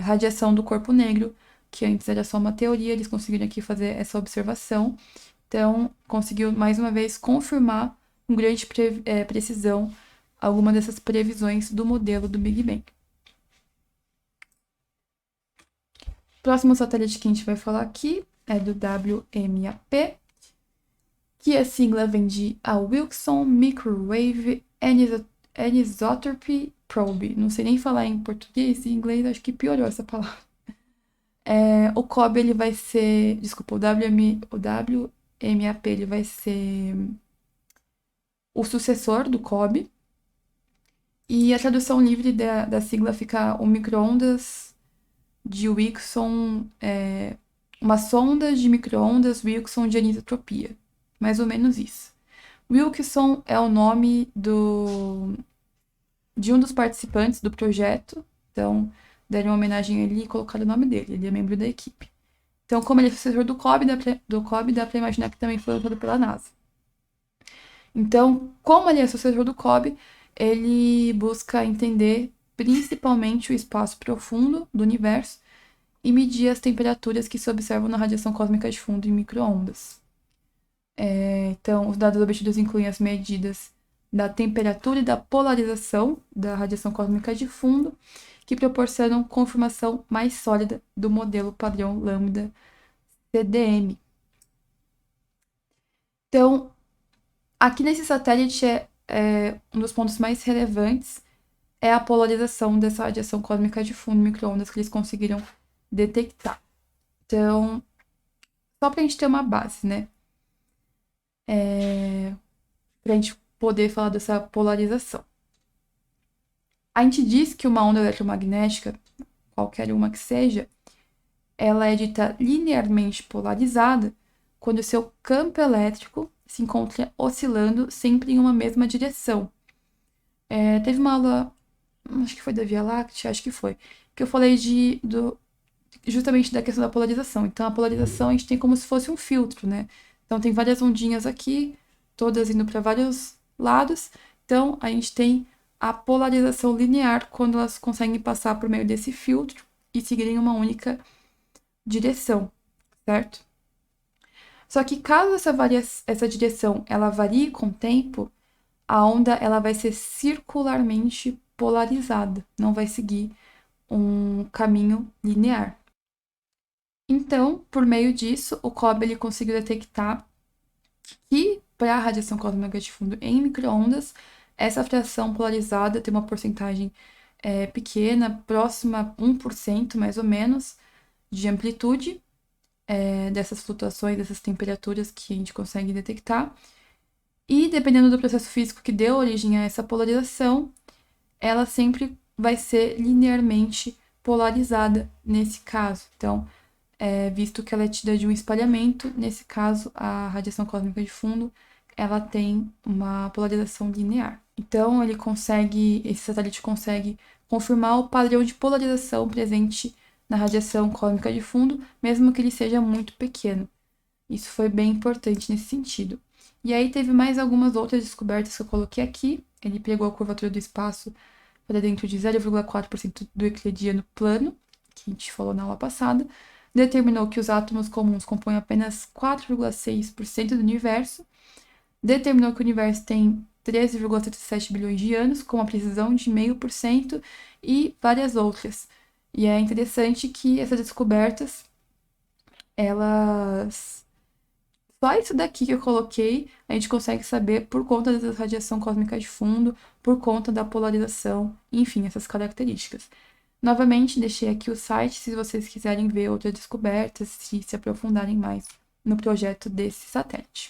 radiação do corpo negro, que antes era só uma teoria, eles conseguiram aqui fazer essa observação. Então, conseguiu mais uma vez confirmar com grande precisão alguma dessas previsões do modelo do Big Bang. Próximo satélite que a gente vai falar aqui é do WMAP, que a sigla vem de a Wilson Microwave Anisotropy Probe. Não sei nem falar em português, em inglês acho que piorou essa palavra. O COBE ele vai ser, desculpa, o WMAP ele vai ser o sucessor do COBE. E a tradução livre da sigla fica o micro-ondas de Wilson, uma sonda de micro-ondas Wilson de anisotropia. Mais ou menos isso. Wilson é o nome de um dos participantes do projeto. Então, deram uma homenagem a ele e colocaram o nome dele. Ele é membro da equipe. Então, como ele é sucessor do COBE, dá para imaginar que também foi lançado pela NASA. Então, como ele é sucessor do COBE, ele busca entender principalmente o espaço profundo do universo e medir as temperaturas que se observam na radiação cósmica de fundo em micro-ondas. Então, os dados obtidos incluem as medidas da temperatura e da polarização da radiação cósmica de fundo, que proporcionam confirmação mais sólida do modelo padrão lambda CDM. Então, aqui nesse satélite um dos pontos mais relevantes é a polarização dessa radiação cósmica de fundo micro-ondas que eles conseguiram detectar. Então, só para a gente ter uma base, né? Para a gente poder falar dessa polarização. A gente diz que uma onda eletromagnética, qualquer uma que seja, ela é dita linearmente polarizada quando o seu campo elétrico se encontra oscilando sempre em uma mesma direção. Teve uma aula, acho que foi da Via Láctea, acho que foi, que eu falei justamente da questão da polarização. Então, a polarização a gente tem como se fosse um filtro, né? Então, tem várias ondinhas aqui, todas indo para vários lados. Então, a gente tem a polarização linear quando elas conseguem passar por meio desse filtro e seguirem uma única direção, certo? Só que caso essa direção ela varie com o tempo, a onda ela vai ser circularmente polarizada, não vai seguir um caminho linear. Então, por meio disso, o COBE ele conseguiu detectar que para a radiação cósmica de fundo em micro-ondas, essa fração polarizada tem uma porcentagem pequena, próxima a 1% mais ou menos, de amplitude dessas flutuações, dessas temperaturas que a gente consegue detectar. E dependendo do processo físico que deu origem a essa polarização, ela sempre vai ser linearmente polarizada nesse caso. Então, visto que ela é tida de um espalhamento, nesse caso, a radiação cósmica de fundo, ela tem uma polarização linear. Então, esse satélite consegue confirmar o padrão de polarização presente na radiação cósmica de fundo, mesmo que ele seja muito pequeno. Isso foi bem importante nesse sentido. E aí teve mais algumas outras descobertas que eu coloquei aqui. Ele pegou a curvatura do espaço para dentro de 0,4% do euclidiano plano, que a gente falou na aula passada, determinou que os átomos comuns compõem apenas 4,6% do universo, determinou que o universo tem 13,37 bilhões de anos, com uma precisão de 0,5% e várias outras. E é interessante que essas descobertas, elas... Só isso daqui que eu coloquei, a gente consegue saber por conta da radiação cósmica de fundo, por conta da polarização, enfim, essas características. Novamente, deixei aqui o site se vocês quiserem ver outras descobertas e se aprofundarem mais no projeto desse satélite.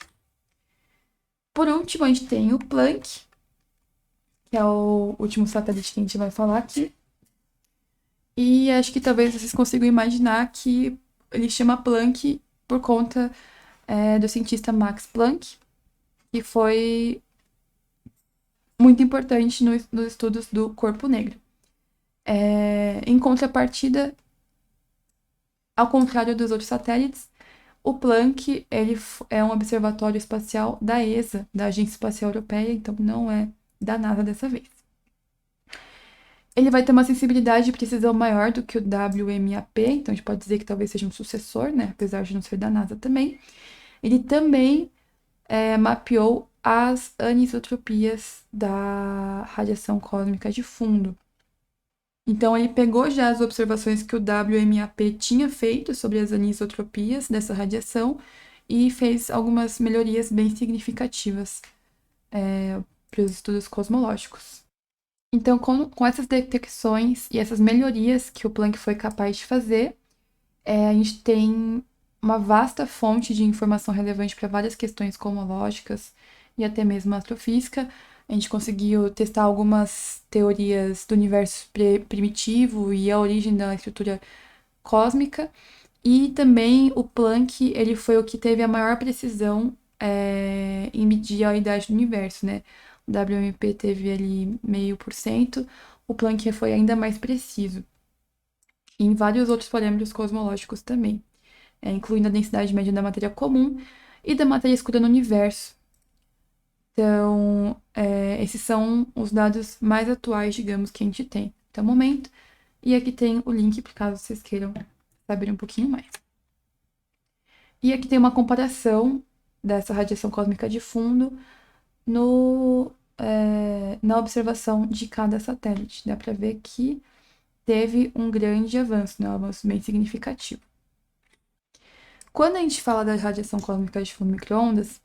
Por último, a gente tem o Planck, que é o último satélite que a gente vai falar aqui. E acho que talvez vocês consigam imaginar que ele chama Planck por conta do cientista Max Planck, que foi muito importante nos estudos do corpo negro. Em contrapartida, ao contrário dos outros satélites, o Planck ele é um observatório espacial da ESA, da Agência Espacial Europeia, então não é da NASA dessa vez. Ele vai ter uma sensibilidade e precisão maior do que o WMAP, então a gente pode dizer que talvez seja um sucessor, né? Apesar de não ser da NASA também. Ele também mapeou as anisotropias da radiação cósmica de fundo. Então, ele pegou já as observações que o WMAP tinha feito sobre as anisotropias dessa radiação e fez algumas melhorias bem significativas para os estudos cosmológicos. Então, com essas detecções e essas melhorias que o Planck foi capaz de fazer, a gente tem uma vasta fonte de informação relevante para várias questões cosmológicas e até mesmo astrofísica. A gente conseguiu testar algumas teorias do universo primitivo e a origem da estrutura cósmica. E também o Planck, ele foi o que teve a maior precisão em medir a idade do universo, né? O WMP teve ali 0,5%, o Planck foi ainda mais preciso. E em vários outros parâmetros cosmológicos também, incluindo a densidade média da matéria comum e da matéria escura no universo. Então, esses são os dados mais atuais, digamos, que a gente tem até o momento. E aqui tem o link, por caso vocês queiram saber um pouquinho mais. E aqui tem uma comparação dessa radiação cósmica de fundo na observação de cada satélite. Dá para ver que teve um grande avanço, né? Um avanço bem significativo. Quando a gente fala da radiação cósmica de fundo micro-ondas,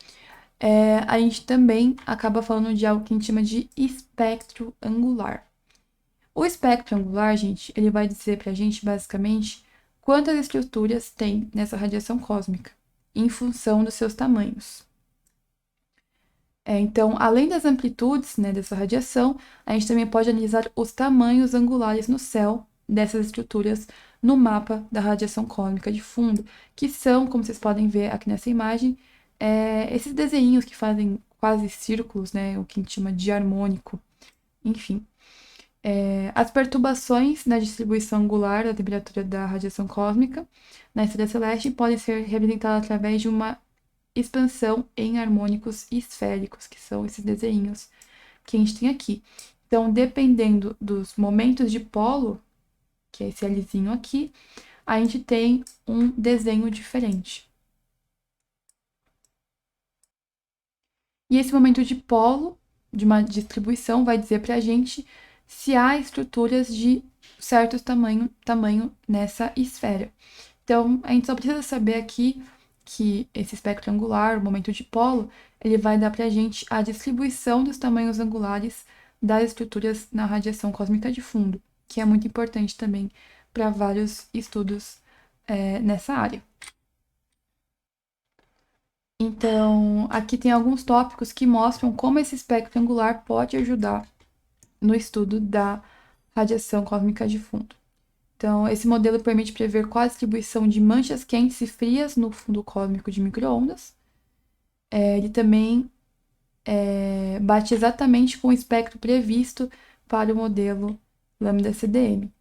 a gente também acaba falando de algo que a gente chama de espectro angular. O espectro angular, gente, ele vai dizer pra gente, basicamente, quantas estruturas tem nessa radiação cósmica, em função dos seus tamanhos. Então, além das amplitudes, né, dessa radiação, a gente também pode analisar os tamanhos angulares no céu dessas estruturas no mapa da radiação cósmica de fundo, que são, como vocês podem ver aqui nessa imagem, esses desenhos que fazem quase círculos, né, o que a gente chama de harmônico, enfim. As perturbações na distribuição angular da temperatura da radiação cósmica na estrela celeste podem ser representadas através de uma expansão em harmônicos esféricos, que são esses desenhos que a gente tem aqui. Então, dependendo dos momentos de polo, que é esse Lzinho aqui, a gente tem um desenho diferente. E esse momento de polo, de uma distribuição, vai dizer para a gente se há estruturas de certo tamanho nessa esfera. Então, a gente só precisa saber aqui que esse espectro angular, o momento de polo, ele vai dar para a gente a distribuição dos tamanhos angulares das estruturas na radiação cósmica de fundo, que é muito importante também para vários estudos nessa área. Então, aqui tem alguns tópicos que mostram como esse espectro angular pode ajudar no estudo da radiação cósmica de fundo. Então, esse modelo permite prever qual a distribuição de manchas quentes e frias no fundo cósmico de micro-ondas. Ele também bate exatamente com o espectro previsto para o modelo Lambda-CDM,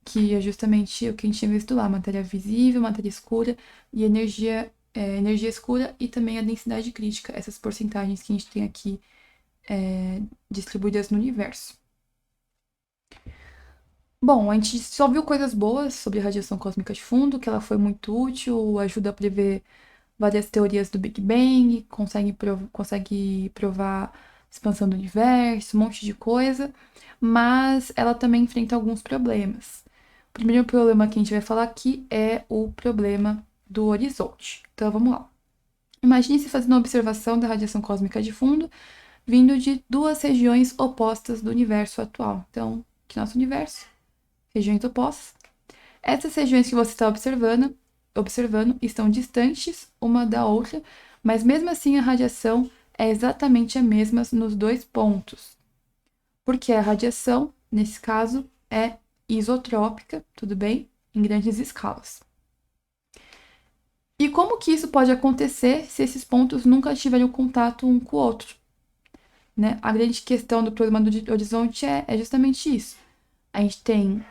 que é justamente o que a gente tinha visto lá, matéria visível, matéria escura e energia escura e também a densidade crítica, essas porcentagens que a gente tem aqui distribuídas no universo. Bom, a gente só viu coisas boas sobre a radiação cósmica de fundo, que ela foi muito útil, ajuda a prever várias teorias do Big Bang, consegue provar expansão do universo, um monte de coisa, mas ela também enfrenta alguns problemas. O primeiro problema que a gente vai falar aqui é o problema do horizonte. Então vamos lá. Imagine-se fazendo uma observação da radiação cósmica de fundo vindo de duas regiões opostas do universo atual. Então, que nosso universo, regiões opostas. Essas regiões que você está observando estão distantes uma da outra, mas mesmo assim a radiação é exatamente a mesma nos dois pontos. Porque a radiação, nesse caso, é isotrópica, tudo bem? Em grandes escalas. E como que isso pode acontecer se esses pontos nunca tiverem contato um com o outro? né? A grande questão do problema do horizonte é justamente isso. A gente tem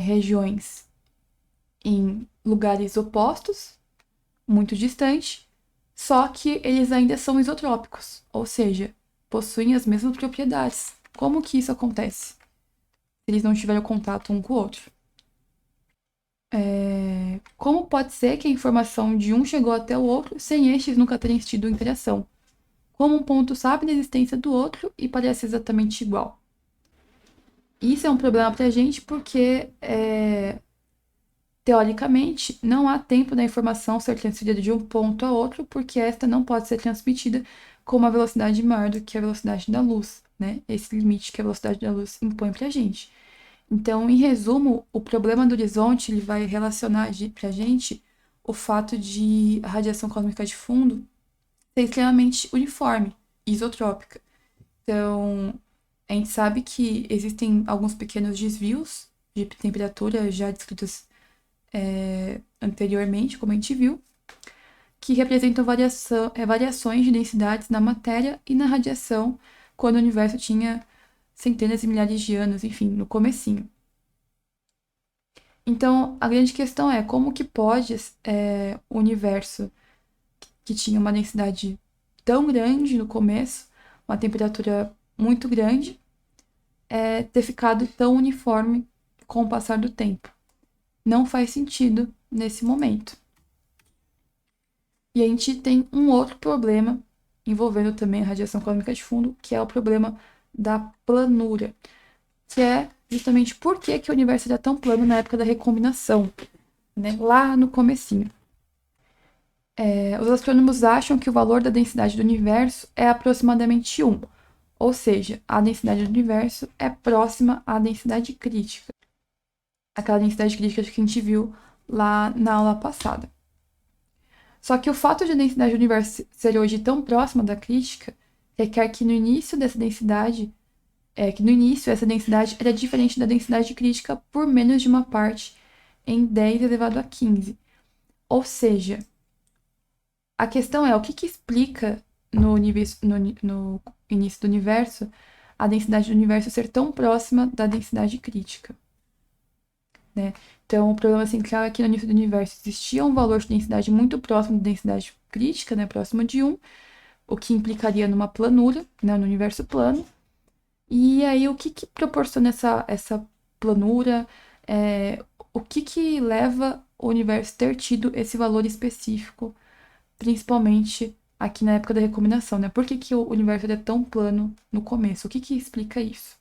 regiões em lugares opostos, muito distantes, só que eles ainda são isotrópicos, ou seja, possuem as mesmas propriedades. Como que isso acontece? Se eles não tiverem contato um com o outro. Como pode ser que a informação de um chegou até o outro sem estes nunca terem tido interação? Como um ponto sabe da existência do outro e parece exatamente igual? Isso é um problema para a gente porque, teoricamente, não há tempo da informação ser transferida de um ponto a outro, porque esta não pode ser transmitida com uma velocidade maior do que a velocidade da luz, né? Esse limite que a velocidade da luz impõe para a gente. Então, em resumo, o problema do horizonte ele vai relacionar para a gente o fato de a radiação cósmica de fundo ser extremamente uniforme, isotrópica. Então, a gente sabe que existem alguns pequenos desvios de temperatura já descritos anteriormente, como a gente viu, que representam variações de densidades na matéria e na radiação quando o universo tinha centenas de milhares de anos, enfim, no comecinho. Então, a grande questão é como que pode o universo que tinha uma densidade tão grande no começo, uma temperatura muito grande, ter ficado tão uniforme com o passar do tempo. Não faz sentido nesse momento. E a gente tem um outro problema envolvendo também a radiação cósmica de fundo, que é o problema da planura, que é justamente por que o universo era tão plano na época da recombinação, né? Lá no comecinho. Os astrônomos acham que o valor da densidade do universo é aproximadamente 1, ou seja, a densidade do universo é próxima à densidade crítica. Aquela densidade crítica que a gente viu lá na aula passada. Só que o fato de a densidade do universo ser hoje tão próxima da crítica requer que no início dessa densidade, essa densidade era diferente da densidade crítica por menos de uma parte em 10 elevado a 15. Ou seja, a questão é o que explica no início do universo a densidade do universo ser tão próxima da densidade crítica. Né? Então, o problema central é que no início do universo existia um valor de densidade muito próximo da densidade crítica, né, próximo de 1, o que implicaria numa planura, né, no universo plano. E aí, o que proporciona essa planura? O que leva o universo a ter tido esse valor específico, principalmente aqui na época da recombinação, né? Por que o universo era tão plano no começo? O que explica isso?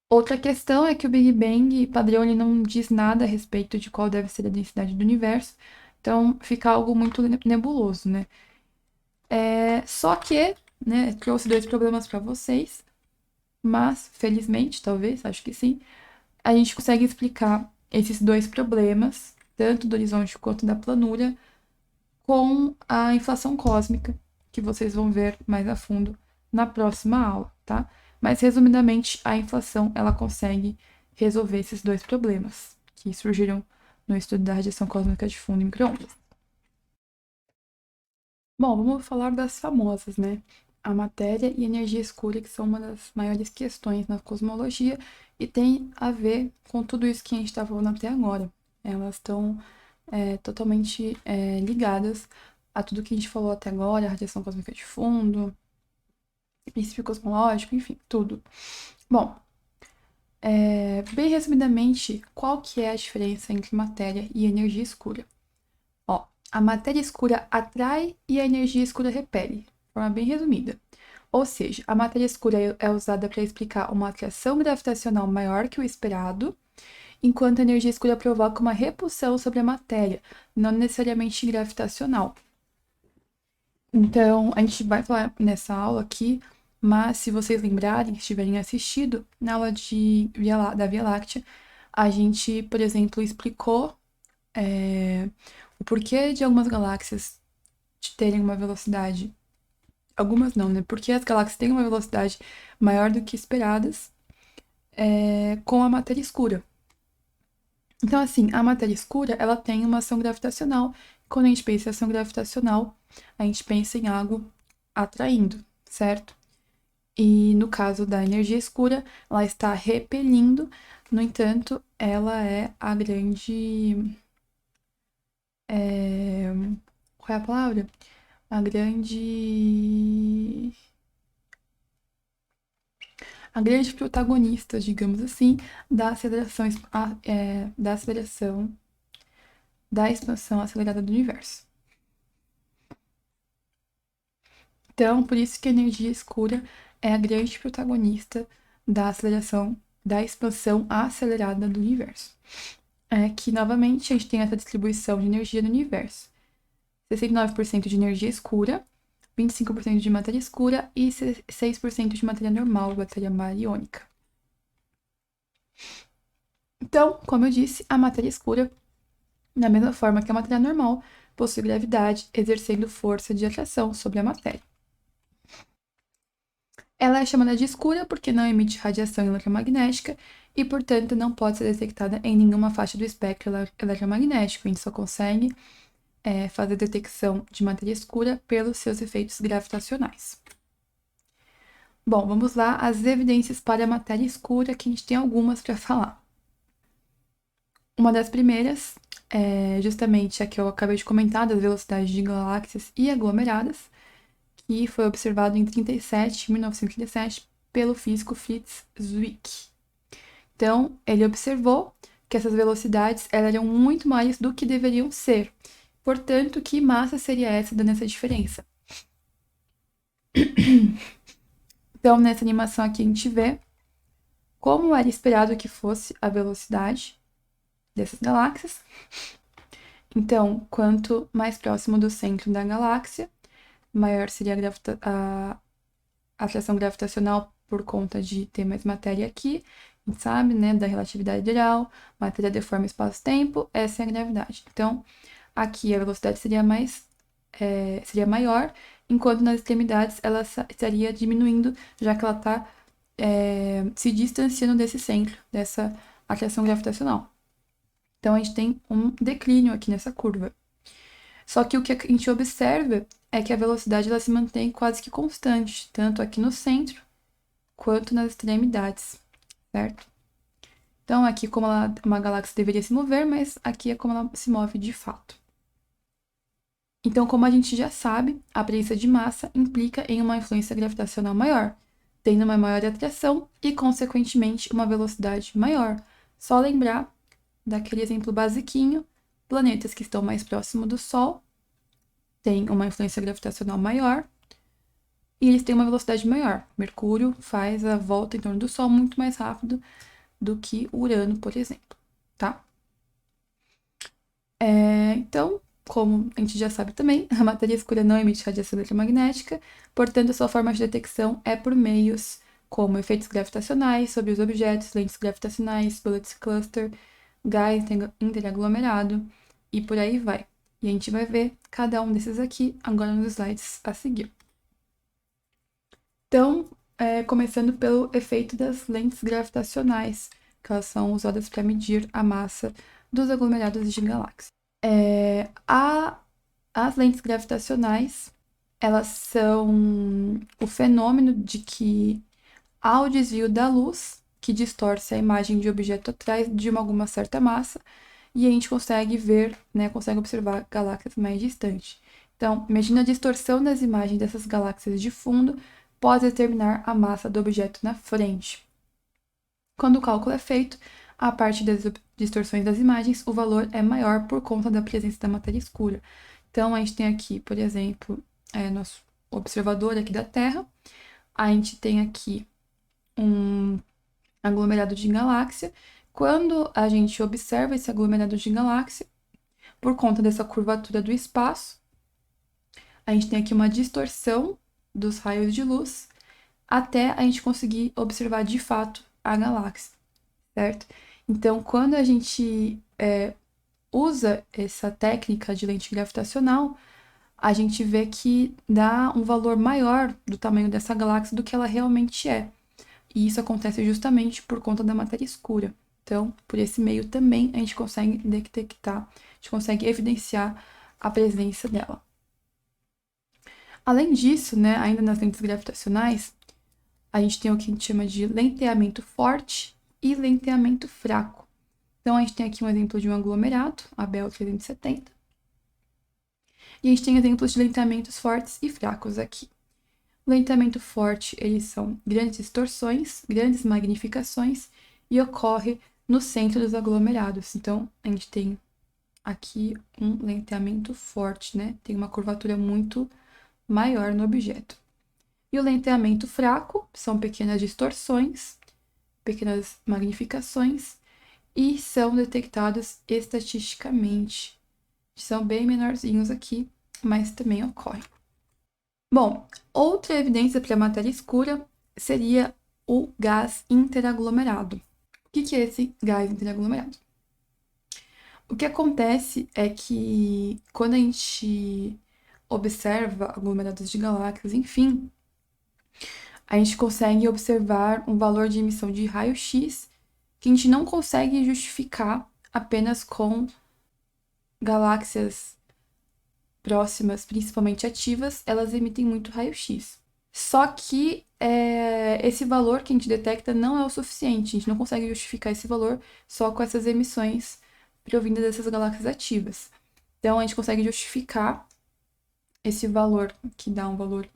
Outra questão é que o Big Bang padrão ele não diz nada a respeito de qual deve ser a densidade do universo, então fica algo muito nebuloso, né? Só que, né, trouxe dois problemas para vocês, mas felizmente, talvez, acho que sim, a gente consegue explicar esses dois problemas, tanto do horizonte quanto da planura, com a inflação cósmica, que vocês vão ver mais a fundo na próxima aula, tá? Mas, resumidamente, a inflação, ela consegue resolver esses dois problemas que surgiram no estudo da radiação cósmica de fundo em micro-ondas. Bom, vamos falar das famosas, né? A matéria e a energia escura, que são uma das maiores questões na cosmologia e tem a ver com tudo isso que a gente está falando até agora. Elas estão totalmente ligadas a tudo que a gente falou até agora, a radiação cósmica de fundo, princípio cosmológico, enfim, tudo. Bom, bem resumidamente, qual que é a diferença entre matéria e energia escura? Ó, a matéria escura atrai e a energia escura repele, de forma bem resumida. Ou seja, a matéria escura é usada para explicar uma atração gravitacional maior que o esperado, enquanto a energia escura provoca uma repulsão sobre a matéria, não necessariamente gravitacional. Então, a gente vai falar nessa aula aqui, mas se vocês lembrarem, se tiverem assistido, na aula da Via Láctea, a gente, por exemplo, explicou o porquê de algumas galáxias terem uma velocidade. Algumas não, né? Porque as galáxias têm uma velocidade maior do que esperadas com a matéria escura. Então, assim, a matéria escura, ela tem uma ação gravitacional. Quando a gente pensa em ação gravitacional, a gente pensa em algo atraindo, certo? E no caso da energia escura, ela está repelindo, no entanto, ela é a grande. Qual é a palavra? A a grande protagonista, digamos assim, da aceleração, da aceleração, da expansão acelerada do universo. Então, por isso que a energia escura é a grande protagonista da aceleração, da expansão acelerada do universo. É que, novamente, a gente tem essa distribuição de energia no universo. 69% de energia escura, 25% de matéria escura e 6% de matéria normal, matéria bariônica. Então, como eu disse, a matéria escura, da mesma forma que a matéria normal, possui gravidade, exercendo força de atração sobre a matéria. Ela é chamada de escura porque não emite radiação eletromagnética e, portanto, não pode ser detectada em nenhuma faixa do espectro eletromagnético. A gente só consegue fazer detecção de matéria escura pelos seus efeitos gravitacionais. Bom, vamos lá, as evidências para a matéria escura, que a gente tem algumas para falar. Uma das primeiras é justamente a que eu acabei de comentar, das velocidades de galáxias e aglomeradas, que foi observado em 1937, pelo físico Fritz Zwick. Então, ele observou que essas velocidades eram muito maiores do que deveriam ser. Portanto, que massa seria essa dando essa diferença? Então, nessa animação aqui a gente vê como era esperado que fosse a velocidade dessas galáxias. Então, quanto mais próximo do centro da galáxia, maior seria a atração gravitacional por conta de ter mais matéria aqui. A gente sabe, né, da relatividade geral, matéria deforma espaço-tempo, essa é a gravidade. Então, aqui a velocidade seria seria maior, enquanto nas extremidades ela estaria diminuindo, já que ela está se distanciando desse centro, dessa atração gravitacional. Então, a gente tem um declínio aqui nessa curva. Só que o que a gente observa é que a velocidade ela se mantém quase que constante, tanto aqui no centro quanto nas extremidades, certo? Então, aqui como uma galáxia deveria se mover, mas aqui é como ela se move de fato. Então, como a gente já sabe, a presença de massa implica em uma influência gravitacional maior, tendo uma maior atração e, consequentemente, uma velocidade maior. Só lembrar daquele exemplo basiquinho, planetas que estão mais próximos do Sol têm uma influência gravitacional maior e eles têm uma velocidade maior. Mercúrio faz a volta em torno do Sol muito mais rápido do que Urano, por exemplo, tá? Então, como a gente já sabe também, a matéria escura não emite radiação eletromagnética, portanto, sua forma de detecção é por meios como efeitos gravitacionais sobre os objetos, lentes gravitacionais, bullets cluster, gás interaglomerado e por aí vai. E a gente vai ver cada um desses aqui agora nos slides a seguir. Então, começando pelo efeito das lentes gravitacionais, que elas são usadas para medir a massa dos aglomerados de galáxias. As lentes gravitacionais, elas são o fenômeno de que há o desvio da luz, que distorce a imagem de objeto atrás de alguma certa massa, e a gente consegue ver, né, consegue observar galáxias mais distantes. Então, imagina a distorção das imagens dessas galáxias de fundo pode determinar a massa do objeto na frente. Quando o cálculo é feito, a parte das distorções das imagens, o valor é maior por conta da presença da matéria escura. Então, a gente tem aqui, por exemplo, nosso observador aqui da Terra. A gente tem aqui um aglomerado de galáxia. Quando a gente observa esse aglomerado de galáxia, por conta dessa curvatura do espaço, a gente tem aqui uma distorção dos raios de luz até a gente conseguir observar de fato a galáxia, certo? Então, quando a gente usa essa técnica de lente gravitacional, a gente vê que dá um valor maior do tamanho dessa galáxia do que ela realmente é. E isso acontece justamente por conta da matéria escura. Então, por esse meio também a gente consegue detectar, a gente consegue evidenciar a presença dela. Além disso, né, ainda nas lentes gravitacionais, a gente tem o que a gente chama de lenteamento forte e lenteamento fraco. Então, a gente tem aqui um exemplo de um aglomerado, Abel 370. E a gente tem exemplos de lenteamentos fortes e fracos aqui. O lenteamento forte, eles são grandes distorções, grandes magnificações e ocorre no centro dos aglomerados. Então, a gente tem aqui um lenteamento forte, né? Tem uma curvatura muito maior no objeto. E o lenteamento fraco são pequenas distorções, pequenas magnificações e são detectados estatisticamente. São bem menorzinhos aqui, mas também ocorrem. Bom, outra evidência para a matéria escura seria o gás interaglomerado. O que é esse gás interaglomerado? O que acontece é que quando a gente observa aglomerados de galáxias, enfim, a gente consegue observar um valor de emissão de raio-x que a gente não consegue justificar apenas com galáxias próximas, principalmente ativas, elas emitem muito raio-x. Só que esse valor que a gente detecta não é o suficiente, a gente não consegue justificar esse valor só com essas emissões provindas dessas galáxias ativas. Então, a gente consegue justificar esse valor, que dá um valor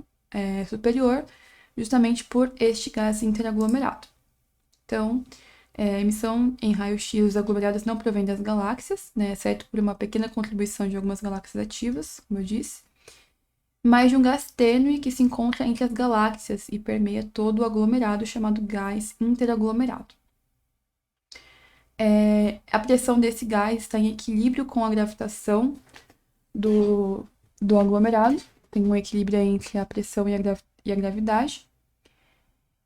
superior, justamente por este gás interaglomerado. Então, a emissão em raio-x dos aglomerados não provém das galáxias, né, exceto por uma pequena contribuição de algumas galáxias ativas, como eu disse, mas de um gás tênue que se encontra entre as galáxias e permeia todo o aglomerado, chamado gás interaglomerado. A pressão desse gás está em equilíbrio com a gravitação do aglomerado, tem um equilíbrio entre a pressão e a gravidade.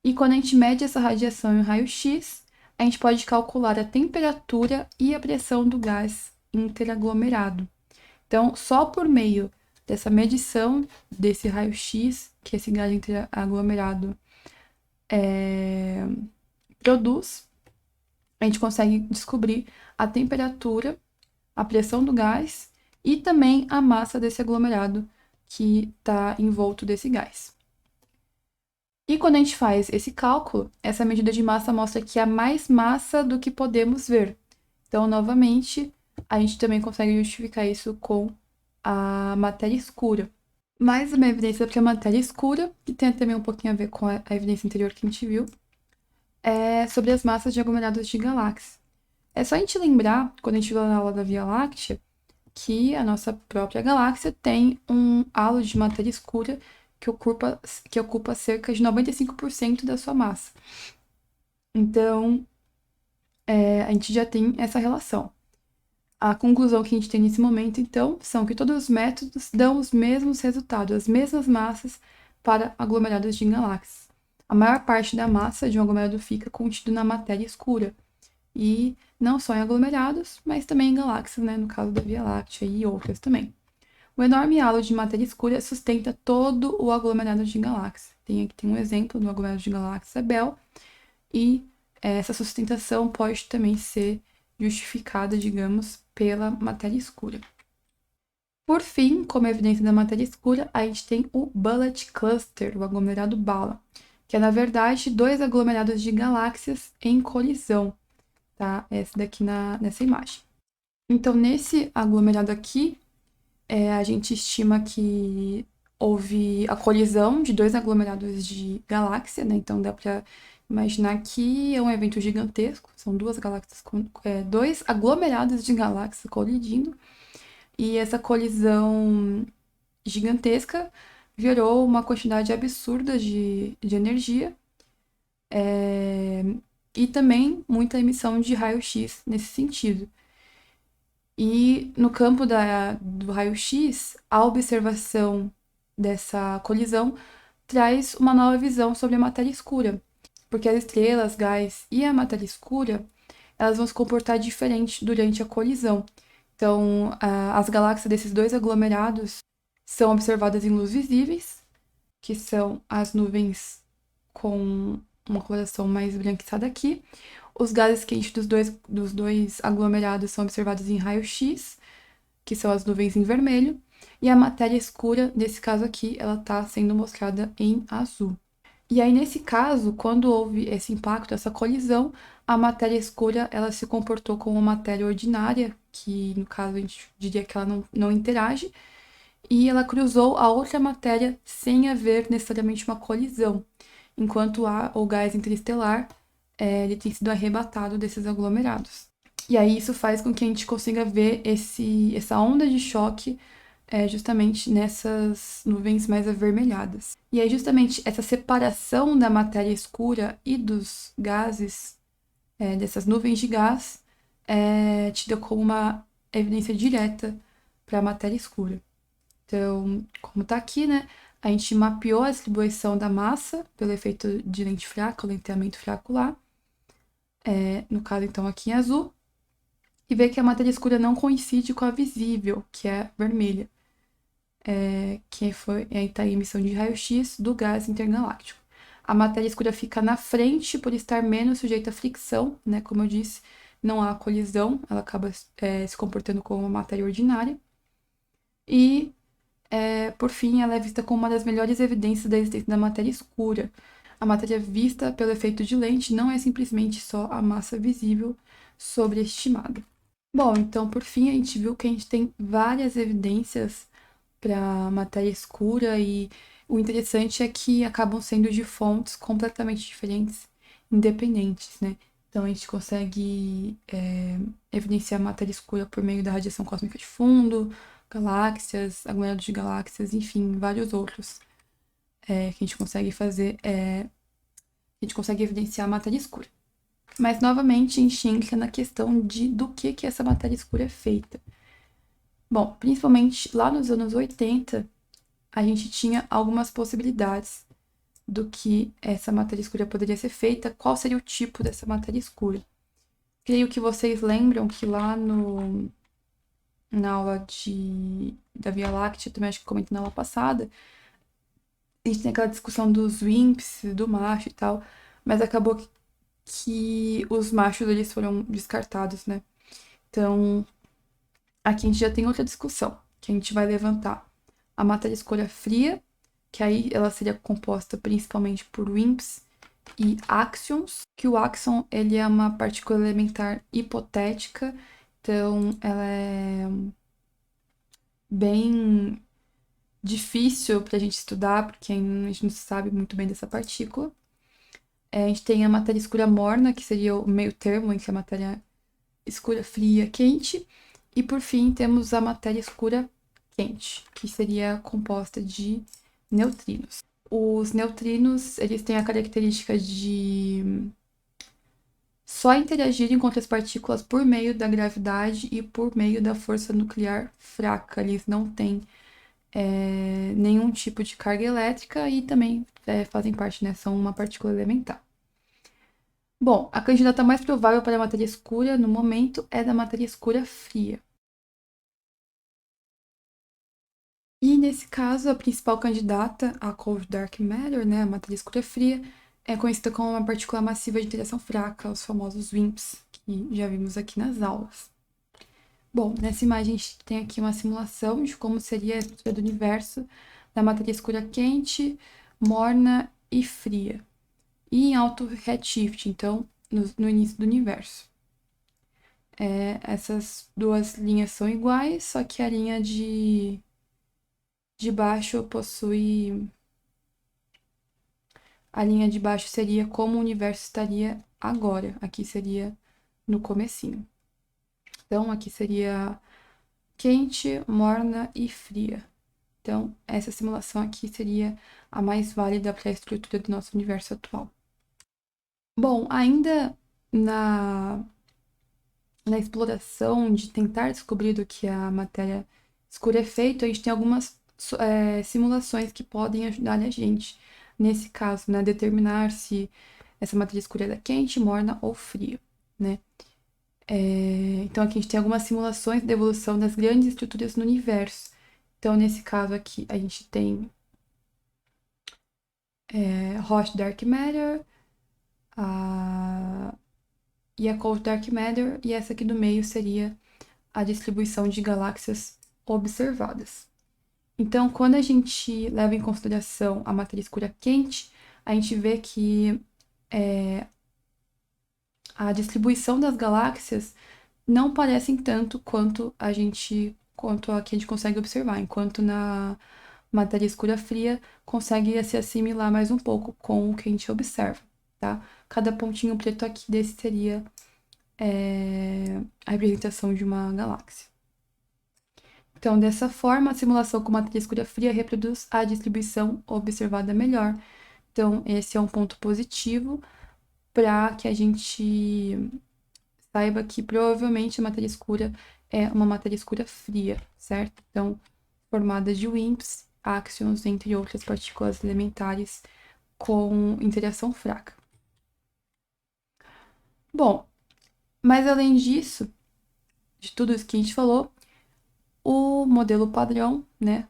E quando a gente mede essa radiação em raio-x, a gente pode calcular a temperatura e a pressão do gás interaglomerado. Então, só por meio dessa medição desse raio-x que esse gás interaglomerado produz, a gente consegue descobrir a temperatura, a pressão do gás e também a massa desse aglomerado que está envolto desse gás. E quando a gente faz esse cálculo, essa medida de massa mostra que há mais massa do que podemos ver. Então, novamente, a gente também consegue justificar isso com a matéria escura. Mais uma evidência para a matéria escura, que tem também um pouquinho a ver com a evidência anterior que a gente viu, é sobre as massas de aglomerados de galáxias. É só a gente lembrar, quando a gente viu na aula da Via Láctea, que a nossa própria galáxia tem um halo de matéria escura que ocupa cerca de 95% da sua massa. Então, a gente já tem essa relação. A conclusão que a gente tem nesse momento, então, são que todos os métodos dão os mesmos resultados, as mesmas massas para aglomerados de galáxias. A maior parte da massa de um aglomerado fica contido na matéria escura. E não só em aglomerados, mas também em galáxias, né? No caso da Via Láctea e outras também. O enorme halo de matéria escura sustenta todo o aglomerado de galáxias. Aqui tem um exemplo do aglomerado de galáxias Abel, e essa sustentação pode também ser justificada, digamos, pela matéria escura. Por fim, como evidência da matéria escura, a gente tem o Bullet Cluster, o aglomerado bala, que é, na verdade, dois aglomerados de galáxias em colisão, tá? Essa daqui nessa imagem. Então, nesse aglomerado aqui, a gente estima que houve a colisão de dois aglomerados de galáxia, né? Então dá para imaginar que é um evento gigantesco, são duas galáxias, dois aglomerados de galáxias colidindo, e essa colisão gigantesca gerou uma quantidade absurda de energia, e também muita emissão de raio-x nesse sentido. E no campo do raio-x, a observação dessa colisão traz uma nova visão sobre a matéria escura, porque as estrelas, gás e a matéria escura, elas vão se comportar diferente durante a colisão. Então, as galáxias desses dois aglomerados são observadas em luz visíveis, que são as nuvens com uma coloração mais branquiçada aqui. Os gases quentes dos dois aglomerados são observados em raio-x, que são as nuvens em vermelho, e a matéria escura, nesse caso aqui, ela está sendo mostrada em azul. E aí, nesse caso, quando houve esse impacto, essa colisão, a matéria escura ela se comportou como uma matéria ordinária, que no caso a gente diria que ela não interage, e ela cruzou a outra matéria sem haver necessariamente uma colisão, enquanto o gás interestelar ele tem sido arrebatado desses aglomerados. E aí isso faz com que a gente consiga ver essa onda de choque justamente nessas nuvens mais avermelhadas. E aí justamente essa separação da matéria escura e dos gases, dessas nuvens de gás, tida como uma evidência direta para a matéria escura. Então, como está aqui, né, a gente mapeou a distribuição da massa pelo efeito de lente fraca, o lenteamento fraco lá, no caso então aqui em azul, e vê que a matéria escura não coincide com a visível, que é vermelha, que foi tá a emissão de raio-x do gás intergaláctico. A matéria escura fica na frente por estar menos sujeita à fricção, né? Como eu disse, não há colisão, ela acaba se comportando como uma matéria ordinária. E, por fim, ela é vista como uma das melhores evidências da existência da matéria escura. A matéria vista pelo efeito de lente não é simplesmente só a massa visível sobreestimada. Bom, então, por fim, a gente viu que a gente tem várias evidências para matéria escura e o interessante é que acabam sendo de fontes completamente diferentes, independentes, né? Então a gente consegue evidenciar matéria escura por meio da radiação cósmica de fundo, galáxias, aglomerados de galáxias, enfim, vários outros que a gente consegue fazer, a gente consegue evidenciar a matéria escura. Mas novamente a gente entra na questão do que essa matéria escura é feita. Bom, principalmente lá nos anos 80, a gente tinha algumas possibilidades do que essa matéria escura poderia ser feita, qual seria o tipo dessa matéria escura. Creio que vocês lembram que lá na aula da Via Láctea, também acho que comentei na aula passada, a gente tem aquela discussão dos WIMPs, do macho e tal, mas acabou que os machos eles foram descartados, né? Então, aqui a gente já tem outra discussão, que a gente vai levantar. A matéria escura fria, que aí ela seria composta principalmente por WIMPs e áxions, que o áxion ele é uma partícula elementar hipotética, então ela é bem difícil para a gente estudar, porque a gente não sabe muito bem dessa partícula. A gente tem a matéria escura morna, que seria o meio termo entre a matéria escura fria e quente, e por fim temos a matéria escura quente, que seria composta de neutrinos. Os neutrinos, eles têm a característica de só interagirem com outras partículas por meio da gravidade e por meio da força nuclear fraca. Eles não têm nenhum tipo de carga elétrica e também fazem parte, né? São uma partícula elementar. Bom, a candidata mais provável para a matéria escura no momento é da matéria escura fria. E nesse caso, a principal candidata, a Cold Dark Matter, né, a matéria escura fria, é conhecida como uma partícula massiva de interação fraca, os famosos WIMPs, que já vimos aqui nas aulas. Bom, nessa imagem a gente tem aqui uma simulação de como seria a estrutura do universo da matéria escura quente, morna e fria. E em alto redshift, então, no início do universo. Essas duas linhas são iguais, só que a linha de baixo possui... A linha de baixo seria como o universo estaria agora. Aqui seria no comecinho. Então, aqui seria quente, morna e fria. Então, essa simulação aqui seria a mais válida para a estrutura do nosso universo atual. Bom, ainda na exploração de tentar descobrir do que a matéria escura é feito, a gente tem algumas simulações que podem ajudar a gente, nesse caso, né, determinar se essa matéria escura é quente, morna ou fria, né? Então, aqui a gente tem algumas simulações da evolução das grandes estruturas no universo. Então, nesse caso aqui, a gente tem Hot Dark Matter e a Cold Dark Matter, e essa aqui do meio seria a distribuição de galáxias observadas. Então, quando a gente leva em consideração a matéria escura quente, a gente vê que a distribuição das galáxias não parecem tanto quanto a que a gente consegue observar, enquanto na matéria escura fria consegue se assimilar mais um pouco com o que a gente observa, tá? Cada pontinho preto aqui desse seria a representação de uma galáxia. Então, dessa forma, a simulação com matéria escura fria reproduz a distribuição observada melhor. Então, esse é um ponto positivo para que a gente saiba que provavelmente a matéria escura é uma matéria escura fria, certo? Então, formada de WIMPs, áxions, entre outras partículas elementares com interação fraca. Bom, mas além disso, de tudo isso que a gente falou, o modelo padrão, né,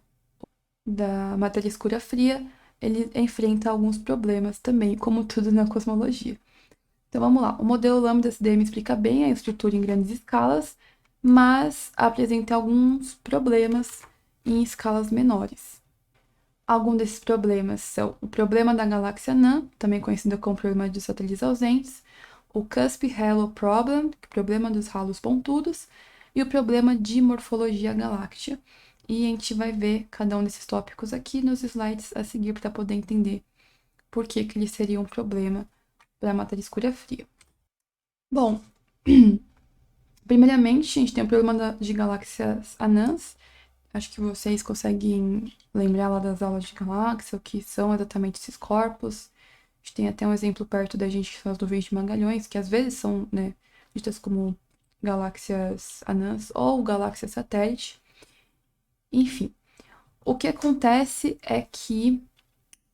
da matéria escura fria, ele enfrenta alguns problemas também, como tudo na cosmologia. Então vamos lá. O modelo Lambda-CDM explica bem a estrutura em grandes escalas, mas apresenta alguns problemas em escalas menores. Alguns desses problemas são o problema da galáxia anã, também conhecido como problema dos satélites ausentes, o Cusp Halo Problem, que é o problema dos halos pontudos, e o problema de morfologia galáctea. E a gente vai ver cada um desses tópicos aqui nos slides a seguir para poder entender por que eles seriam um problema para a matéria escura fria. Bom, primeiramente, a gente tem o problema de galáxias anãs. Acho que vocês conseguem lembrar lá das aulas de galáxia, o que são exatamente esses corpos. A gente tem até um exemplo perto da gente, que são as nuvens de Magalhães, que às vezes são, né, vistas como galáxias anãs ou galáxias satélite. Enfim, o que acontece é que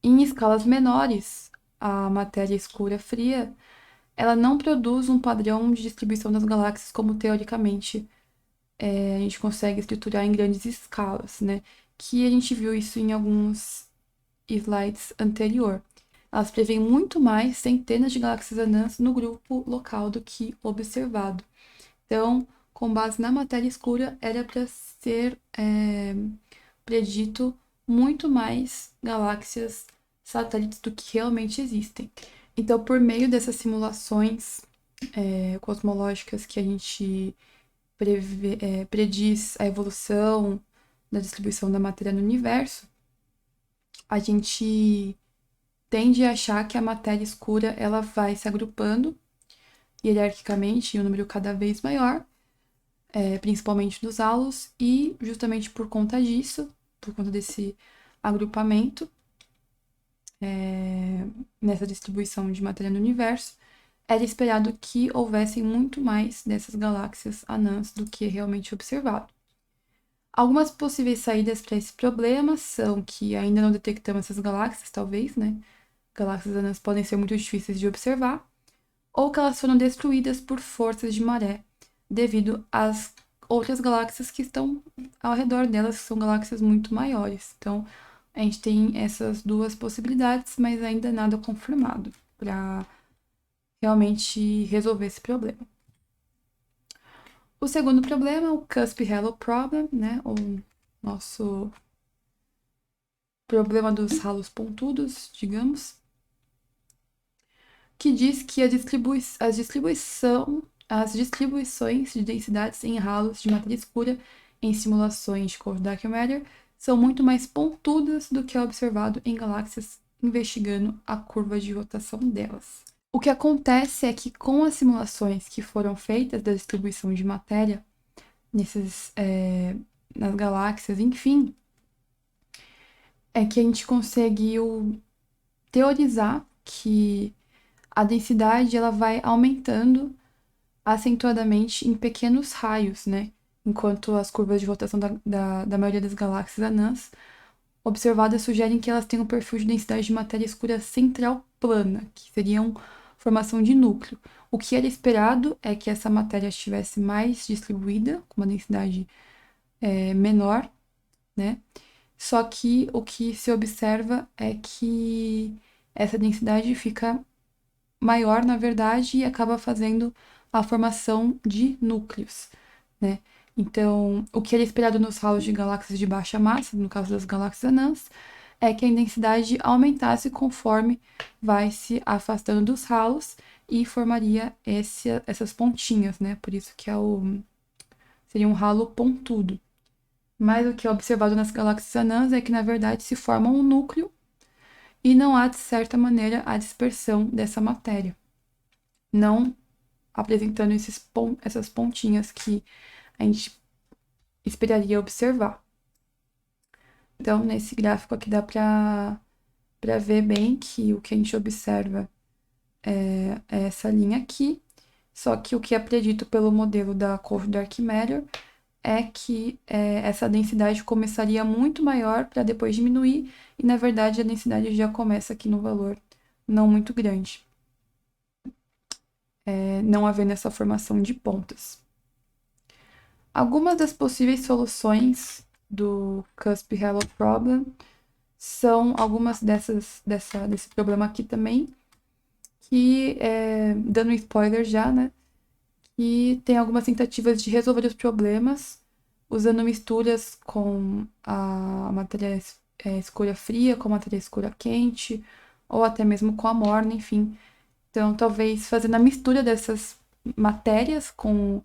em escalas menores, a matéria escura fria, ela não produz um padrão de distribuição das galáxias como teoricamente a gente consegue estruturar em grandes escalas, né? Que a gente viu isso em alguns slides anterior. Elas prevêem muito mais centenas de galáxias anãs no grupo local do que observado. Então, com base na matéria escura, era para ser predito muito mais galáxias satélites do que realmente existem. Então, por meio dessas simulações cosmológicas que a gente prediz a evolução da distribuição da matéria no universo, a gente tende a achar que a matéria escura ela vai se agrupando hierarquicamente em um número cada vez maior, principalmente dos halos, e justamente por conta disso, por conta desse agrupamento, nessa distribuição de matéria no universo, era esperado que houvessem muito mais dessas galáxias anãs do que é realmente observado. Algumas possíveis saídas para esse problema são que ainda não detectamos essas galáxias, talvez, né? Galáxias anãs podem ser muito difíceis de observar, ou que elas foram destruídas por forças de maré, devido às outras galáxias que estão ao redor delas, que são galáxias muito maiores. Então, a gente tem essas duas possibilidades, mas ainda nada confirmado para realmente resolver esse problema. O segundo problema é o Cusp Halo Problem, né? O nosso problema dos halos pontudos, digamos, que diz que as distribuições de densidades em halos de matéria escura em simulações de Cold Dark Matter são muito mais pontudas do que é observado em galáxias investigando a curva de rotação delas. O que acontece é que com as simulações que foram feitas da distribuição de matéria nas galáxias, enfim, é que a gente conseguiu teorizar que a densidade ela vai aumentando acentuadamente em pequenos raios, né? Enquanto as curvas de rotação da maioria das galáxias anãs observadas sugerem que elas têm um perfil de densidade de matéria escura central plana, que seriam formação de núcleo. O que era esperado é que essa matéria estivesse mais distribuída, com uma densidade menor, né? Só que o que se observa é que essa densidade fica maior, na verdade, e acaba fazendo a formação de núcleos, né? Então, o que era esperado nos halos de galáxias de baixa massa, no caso das galáxias anãs, é que a densidade aumentasse conforme vai se afastando dos halos e formaria essas pontinhas, né? Por isso que seria um halo pontudo. Mas o que é observado nas galáxias anãs é que, na verdade, se forma um núcleo e não há, de certa maneira, a dispersão dessa matéria, não apresentando essas pontinhas que a gente esperaria observar. Então, nesse gráfico aqui dá para ver bem que o que a gente observa é essa linha aqui, só que o que é predito pelo modelo da Cold Dark Matter é que essa densidade começaria muito maior para depois diminuir, e na verdade a densidade já começa aqui no valor não muito grande, não havendo essa formação de pontas. Algumas das possíveis soluções do Cusp-Hallow Problem são algumas desse problema aqui também, que, dando um spoiler já, né, que tem algumas tentativas de resolver os problemas usando misturas com a matéria escura fria, com a matéria escura quente, ou até mesmo com a morna, enfim. Então, talvez fazendo a mistura dessas matérias com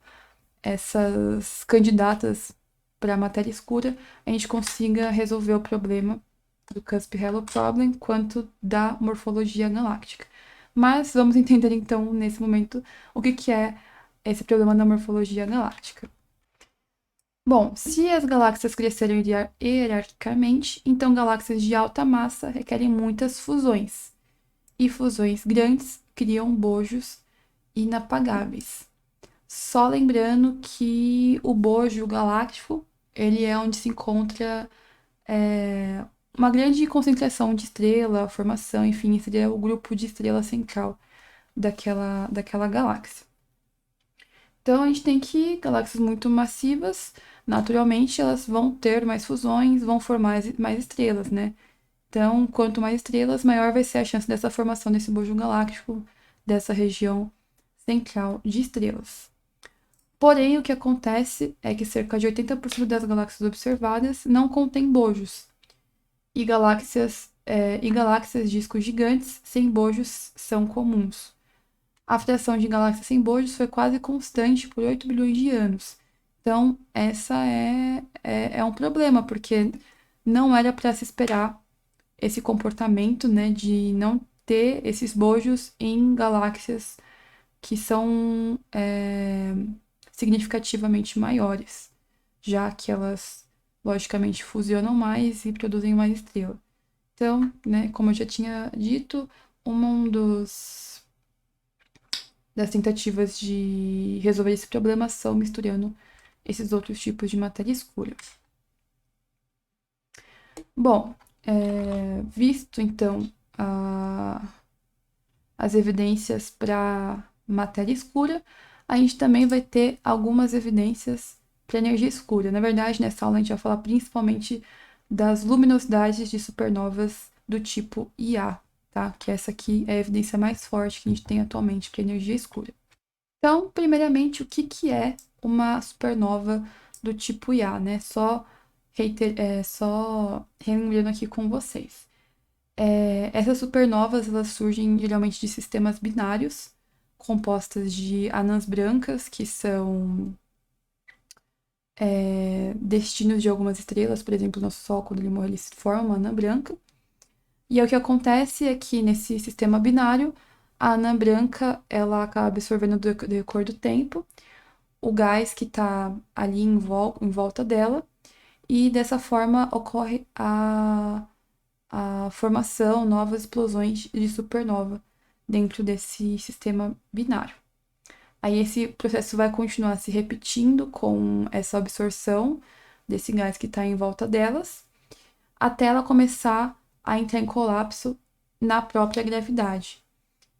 essas candidatas para a matéria escura, a gente consiga resolver o problema do Cusp-Hallow Problem quanto da morfologia galáctica. Mas vamos entender então, nesse momento, o que é esse problema da morfologia galáctica. Bom, se as galáxias crescerem hierarquicamente, então galáxias de alta massa requerem muitas fusões. E fusões grandes criam bojos inapagáveis. Só lembrando que o bojo galáctico, ele é onde se encontra uma grande concentração de estrela, formação, enfim, seria o grupo de estrela central daquela galáxia. Então, a gente tem que galáxias muito massivas, naturalmente, elas vão ter mais fusões, vão formar mais estrelas, né? Então, quanto mais estrelas, maior vai ser a chance dessa formação desse bojo galáctico, dessa região central de estrelas. Porém, o que acontece é que cerca de 80% das galáxias observadas não contêm bojos. E galáxias discos gigantes sem bojos são comuns. A fração de galáxias sem bojos foi quase constante por 8 bilhões de anos. Então, essa é um problema, porque não era para se esperar esse comportamento, né, de não ter esses bojos em galáxias que são significativamente maiores, já que elas, logicamente, fusionam mais e produzem mais estrela. Então, né, como eu já tinha dito, um das tentativas de resolver esse problema são misturando esses outros tipos de matéria escura. Bom, visto então as evidências para matéria escura, a gente também vai ter algumas evidências para energia escura. Na verdade, nessa aula a gente vai falar principalmente das luminosidades de supernovas do tipo Ia, tá? Que essa aqui é a evidência mais forte que a gente tem atualmente para energia escura. Então, primeiramente, o que é uma supernova do tipo Ia, né? Só relembrando aqui com vocês. Essas supernovas, elas surgem geralmente de sistemas binários, compostas de anãs brancas, que são destinos de algumas estrelas. Por exemplo, o nosso Sol, quando ele morre, ele se forma uma anã branca. E aí, o que acontece é que nesse sistema binário, a anã branca ela acaba absorvendo no decorrer do tempo o gás que está ali em volta dela, e dessa forma ocorre a formação, novas explosões de supernova dentro desse sistema binário. Aí esse processo vai continuar se repetindo com essa absorção desse gás que está em volta delas, até ela começar a entrar em colapso na própria gravidade.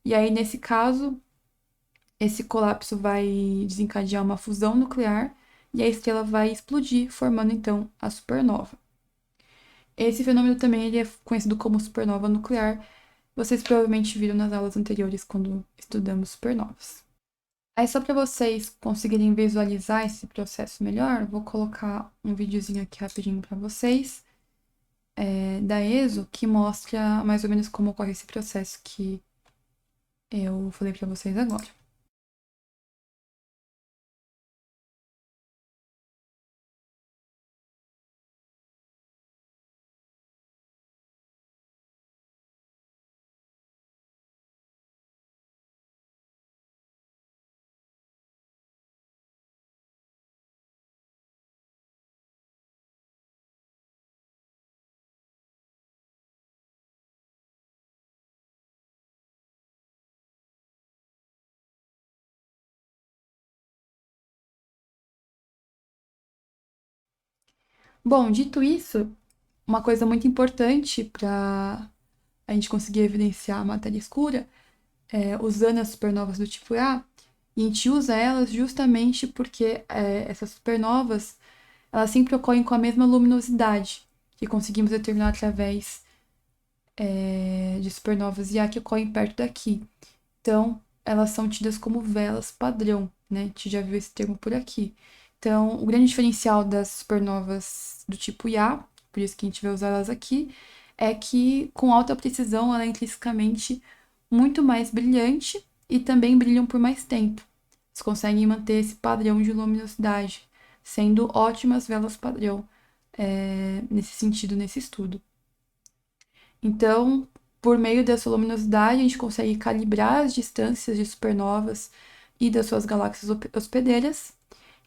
E aí, nesse caso, esse colapso vai desencadear uma fusão nuclear e a estrela vai explodir, formando então a supernova. Esse fenômeno também ele é conhecido como supernova nuclear. Vocês provavelmente viram nas aulas anteriores quando estudamos supernovas. Aí só para vocês conseguirem visualizar esse processo melhor, vou colocar um videozinho aqui rapidinho para vocês. da ESO que mostra mais ou menos como ocorre esse processo que eu falei para vocês agora. Bom, dito isso, uma coisa muito importante para a gente conseguir evidenciar a matéria escura usando as supernovas do tipo A, e a gente usa elas justamente porque essas supernovas elas sempre ocorrem com a mesma luminosidade que conseguimos determinar através de supernovas IA que ocorrem perto daqui. Então, elas são tidas como velas padrão, né? A gente já viu esse termo por aqui. Então, o grande diferencial das supernovas do tipo IA, por isso que a gente vai usar elas aqui, é que com alta precisão ela é intrinsecamente muito mais brilhante e também brilham por mais tempo. Eles conseguem manter esse padrão de luminosidade, sendo ótimas velas padrão nesse sentido, nesse estudo. Então, por meio dessa luminosidade, a gente consegue calibrar as distâncias de supernovas e das suas galáxias hospedeiras,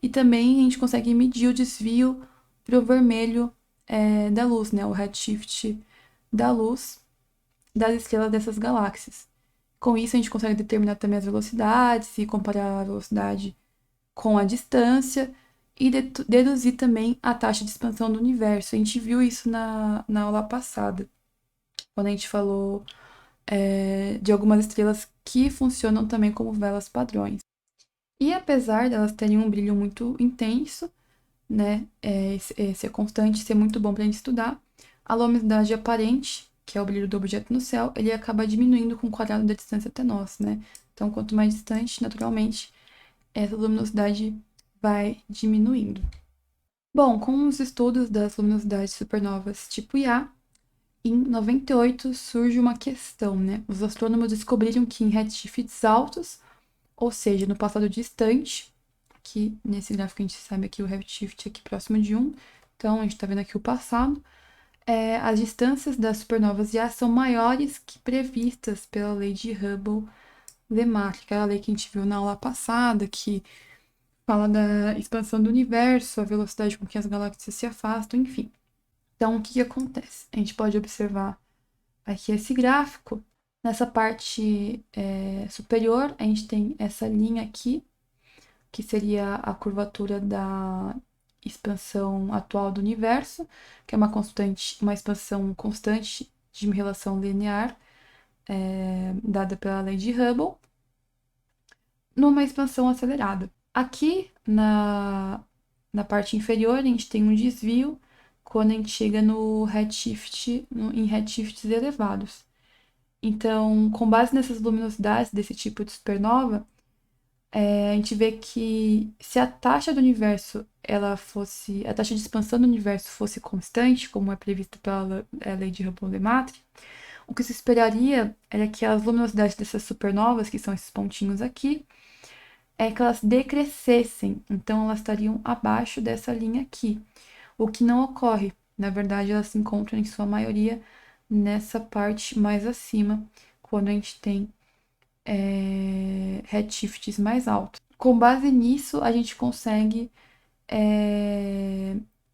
e também a gente consegue medir o desvio para o vermelho da luz, né, o redshift da luz das estrelas dessas galáxias. Com isso, a gente consegue determinar também as velocidades e comparar a velocidade com a distância e deduzir também a taxa de expansão do universo. A gente viu isso na aula passada, quando a gente falou de algumas estrelas que funcionam também como velas padrões. E apesar delas terem um brilho muito intenso, né, ser constante, ser muito bom para a gente estudar, a luminosidade aparente, que é o brilho do objeto no céu, ele acaba diminuindo com o quadrado da distância até nós, né? Então, quanto mais distante, naturalmente, essa luminosidade vai diminuindo. Bom, com os estudos das luminosidades supernovas tipo Ia, em 98 surge uma questão, né? Os astrônomos descobriram que em redshifts altos, ou seja, no passado distante, que nesse gráfico a gente sabe aqui o redshift aqui próximo de 1, então a gente está vendo aqui o passado, as distâncias das supernovas já são maiores que previstas pela lei de Hubble-Lemaître, aquela lei que a gente viu na aula passada, que fala da expansão do universo, a velocidade com que as galáxias se afastam, enfim. Então, o que acontece? A gente pode observar aqui esse gráfico. Nessa parte superior, a gente tem essa linha aqui, que seria a curvatura da expansão atual do universo, que é uma expansão constante de uma relação linear dada pela lei de Hubble, numa expansão acelerada. Aqui na parte inferior, a gente tem um desvio quando a gente chega no redshift, em redshifts elevados. Então, com base nessas luminosidades desse tipo de supernova, a gente vê que se a taxa do universo, a taxa de expansão do universo fosse constante, como é previsto pela lei de Hubble-Lemaître, o que se esperaria era que as luminosidades dessas supernovas, que são esses pontinhos aqui, que elas decrescessem, então elas estariam abaixo dessa linha aqui, o que não ocorre. Na verdade, elas se encontram em sua maioria nessa parte mais acima, quando a gente tem redshifts mais altos. Com base nisso, a gente consegue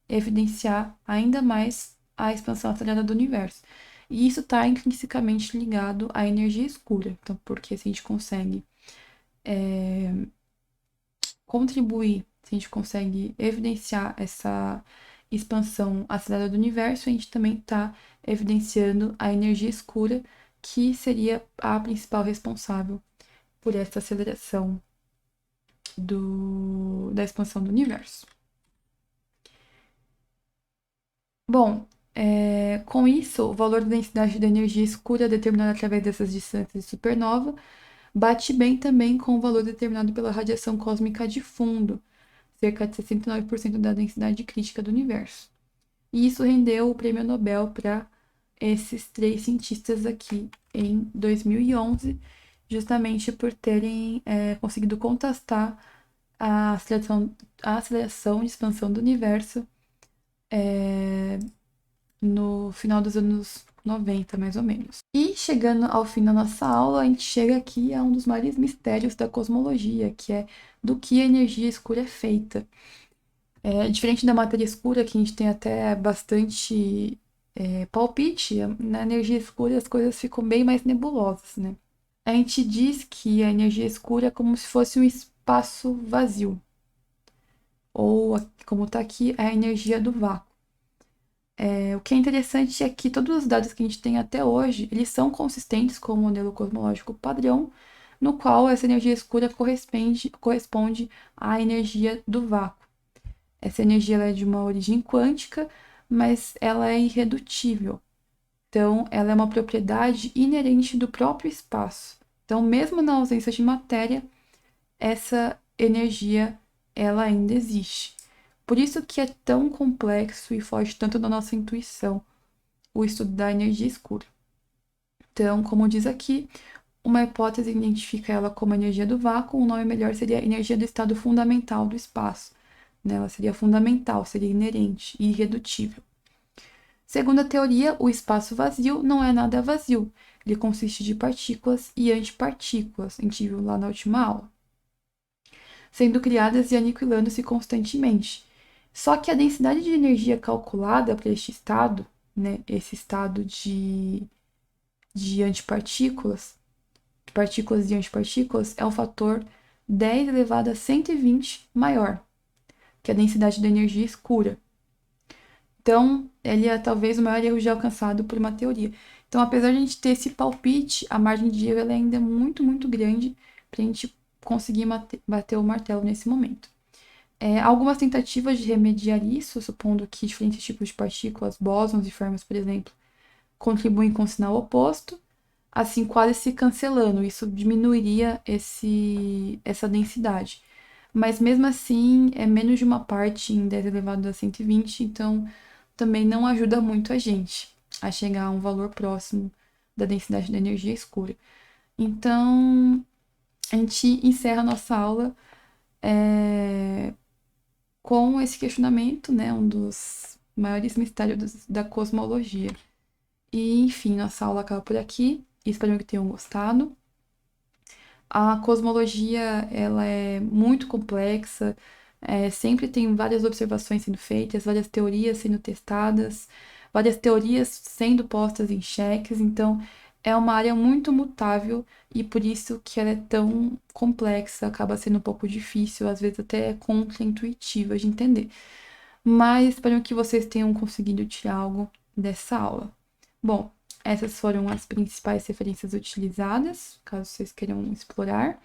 evidenciar ainda mais a expansão acelerada do universo. E isso está intrinsecamente ligado à energia escura. Então, porque se a gente consegue contribuir, se a gente consegue evidenciar essa expansão acelerada do universo, a gente também está evidenciando a energia escura, que seria a principal responsável por essa aceleração da expansão do universo. Bom, com isso, o valor da densidade da energia escura determinado através dessas distâncias de supernova bate bem também com o valor determinado pela radiação cósmica de fundo, cerca de 69% da densidade crítica do universo. E isso rendeu o prêmio Nobel para esses três cientistas aqui em 2011, justamente por terem conseguido contrastar a aceleração de expansão do universo no final dos anos 90, mais ou menos. E chegando ao fim da nossa aula, a gente chega aqui a um dos maiores mistérios da cosmologia, que é do que a energia escura é feita. Diferente da matéria escura, que a gente tem até bastante palpite, na energia escura as coisas ficam bem mais nebulosas, né? A gente diz que a energia escura é como se fosse um espaço vazio, ou como está aqui, a energia do vácuo. O que é interessante é que todos os dados que a gente tem até hoje, eles são consistentes com o modelo cosmológico padrão, no qual essa energia escura corresponde à energia do vácuo. Essa energia ela é de uma origem quântica, mas ela é irredutível. Então, ela é uma propriedade inerente do próprio espaço. Então, mesmo na ausência de matéria, essa energia ela ainda existe. Por isso que é tão complexo e foge tanto da nossa intuição o estudo da energia escura. Então, como diz aqui, uma hipótese identifica ela como energia do vácuo, um nome melhor seria energia do estado fundamental do espaço. Né? Ela seria fundamental, seria inerente e irredutível. Segundo a teoria, o espaço vazio não é nada vazio. Ele consiste de partículas e antipartículas, a gente viu lá na última aula, sendo criadas e aniquilando-se constantemente. Só que a densidade de energia calculada para este estado, né, esse estado de antipartículas, de partículas e antipartículas, é um fator 10 elevado a 120 maior que a densidade da energia escura. Então, ele é talvez o maior erro já alcançado por uma teoria. Então, apesar de a gente ter esse palpite, a margem de erro ela ainda é muito, muito grande para a gente conseguir bater o martelo nesse momento. Algumas tentativas de remediar isso, supondo que diferentes tipos de partículas, bósons e fermions, por exemplo, contribuem com o sinal oposto, assim quase se cancelando. Isso diminuiria essa densidade. Mas mesmo assim, é menos de uma parte em 10 elevado a 120, então também não ajuda muito a gente a chegar a um valor próximo da densidade da energia escura. Então, a gente encerra a nossa aula com esse questionamento, né, um dos maiores mistérios da cosmologia. E, enfim, nossa aula acaba por aqui. Espero que tenham gostado. A cosmologia, ela é muito complexa, sempre tem várias observações sendo feitas, várias teorias sendo testadas, várias teorias sendo postas em xeques, então é uma área muito mutável e por isso que ela é tão complexa, acaba sendo um pouco difícil, às vezes até contra-intuitiva de entender. Mas espero que vocês tenham conseguido tirar algo dessa aula. Bom, essas foram as principais referências utilizadas, caso vocês queiram explorar.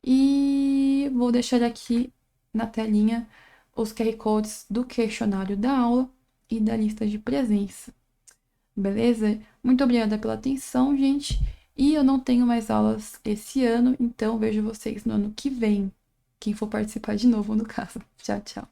E vou deixar aqui na telinha os QR Codes do questionário da aula e da lista de presença. Beleza? Muito obrigada pela atenção, gente. E eu não tenho mais aulas esse ano, então vejo vocês no ano que vem. Quem for participar de novo, no caso. Tchau, tchau.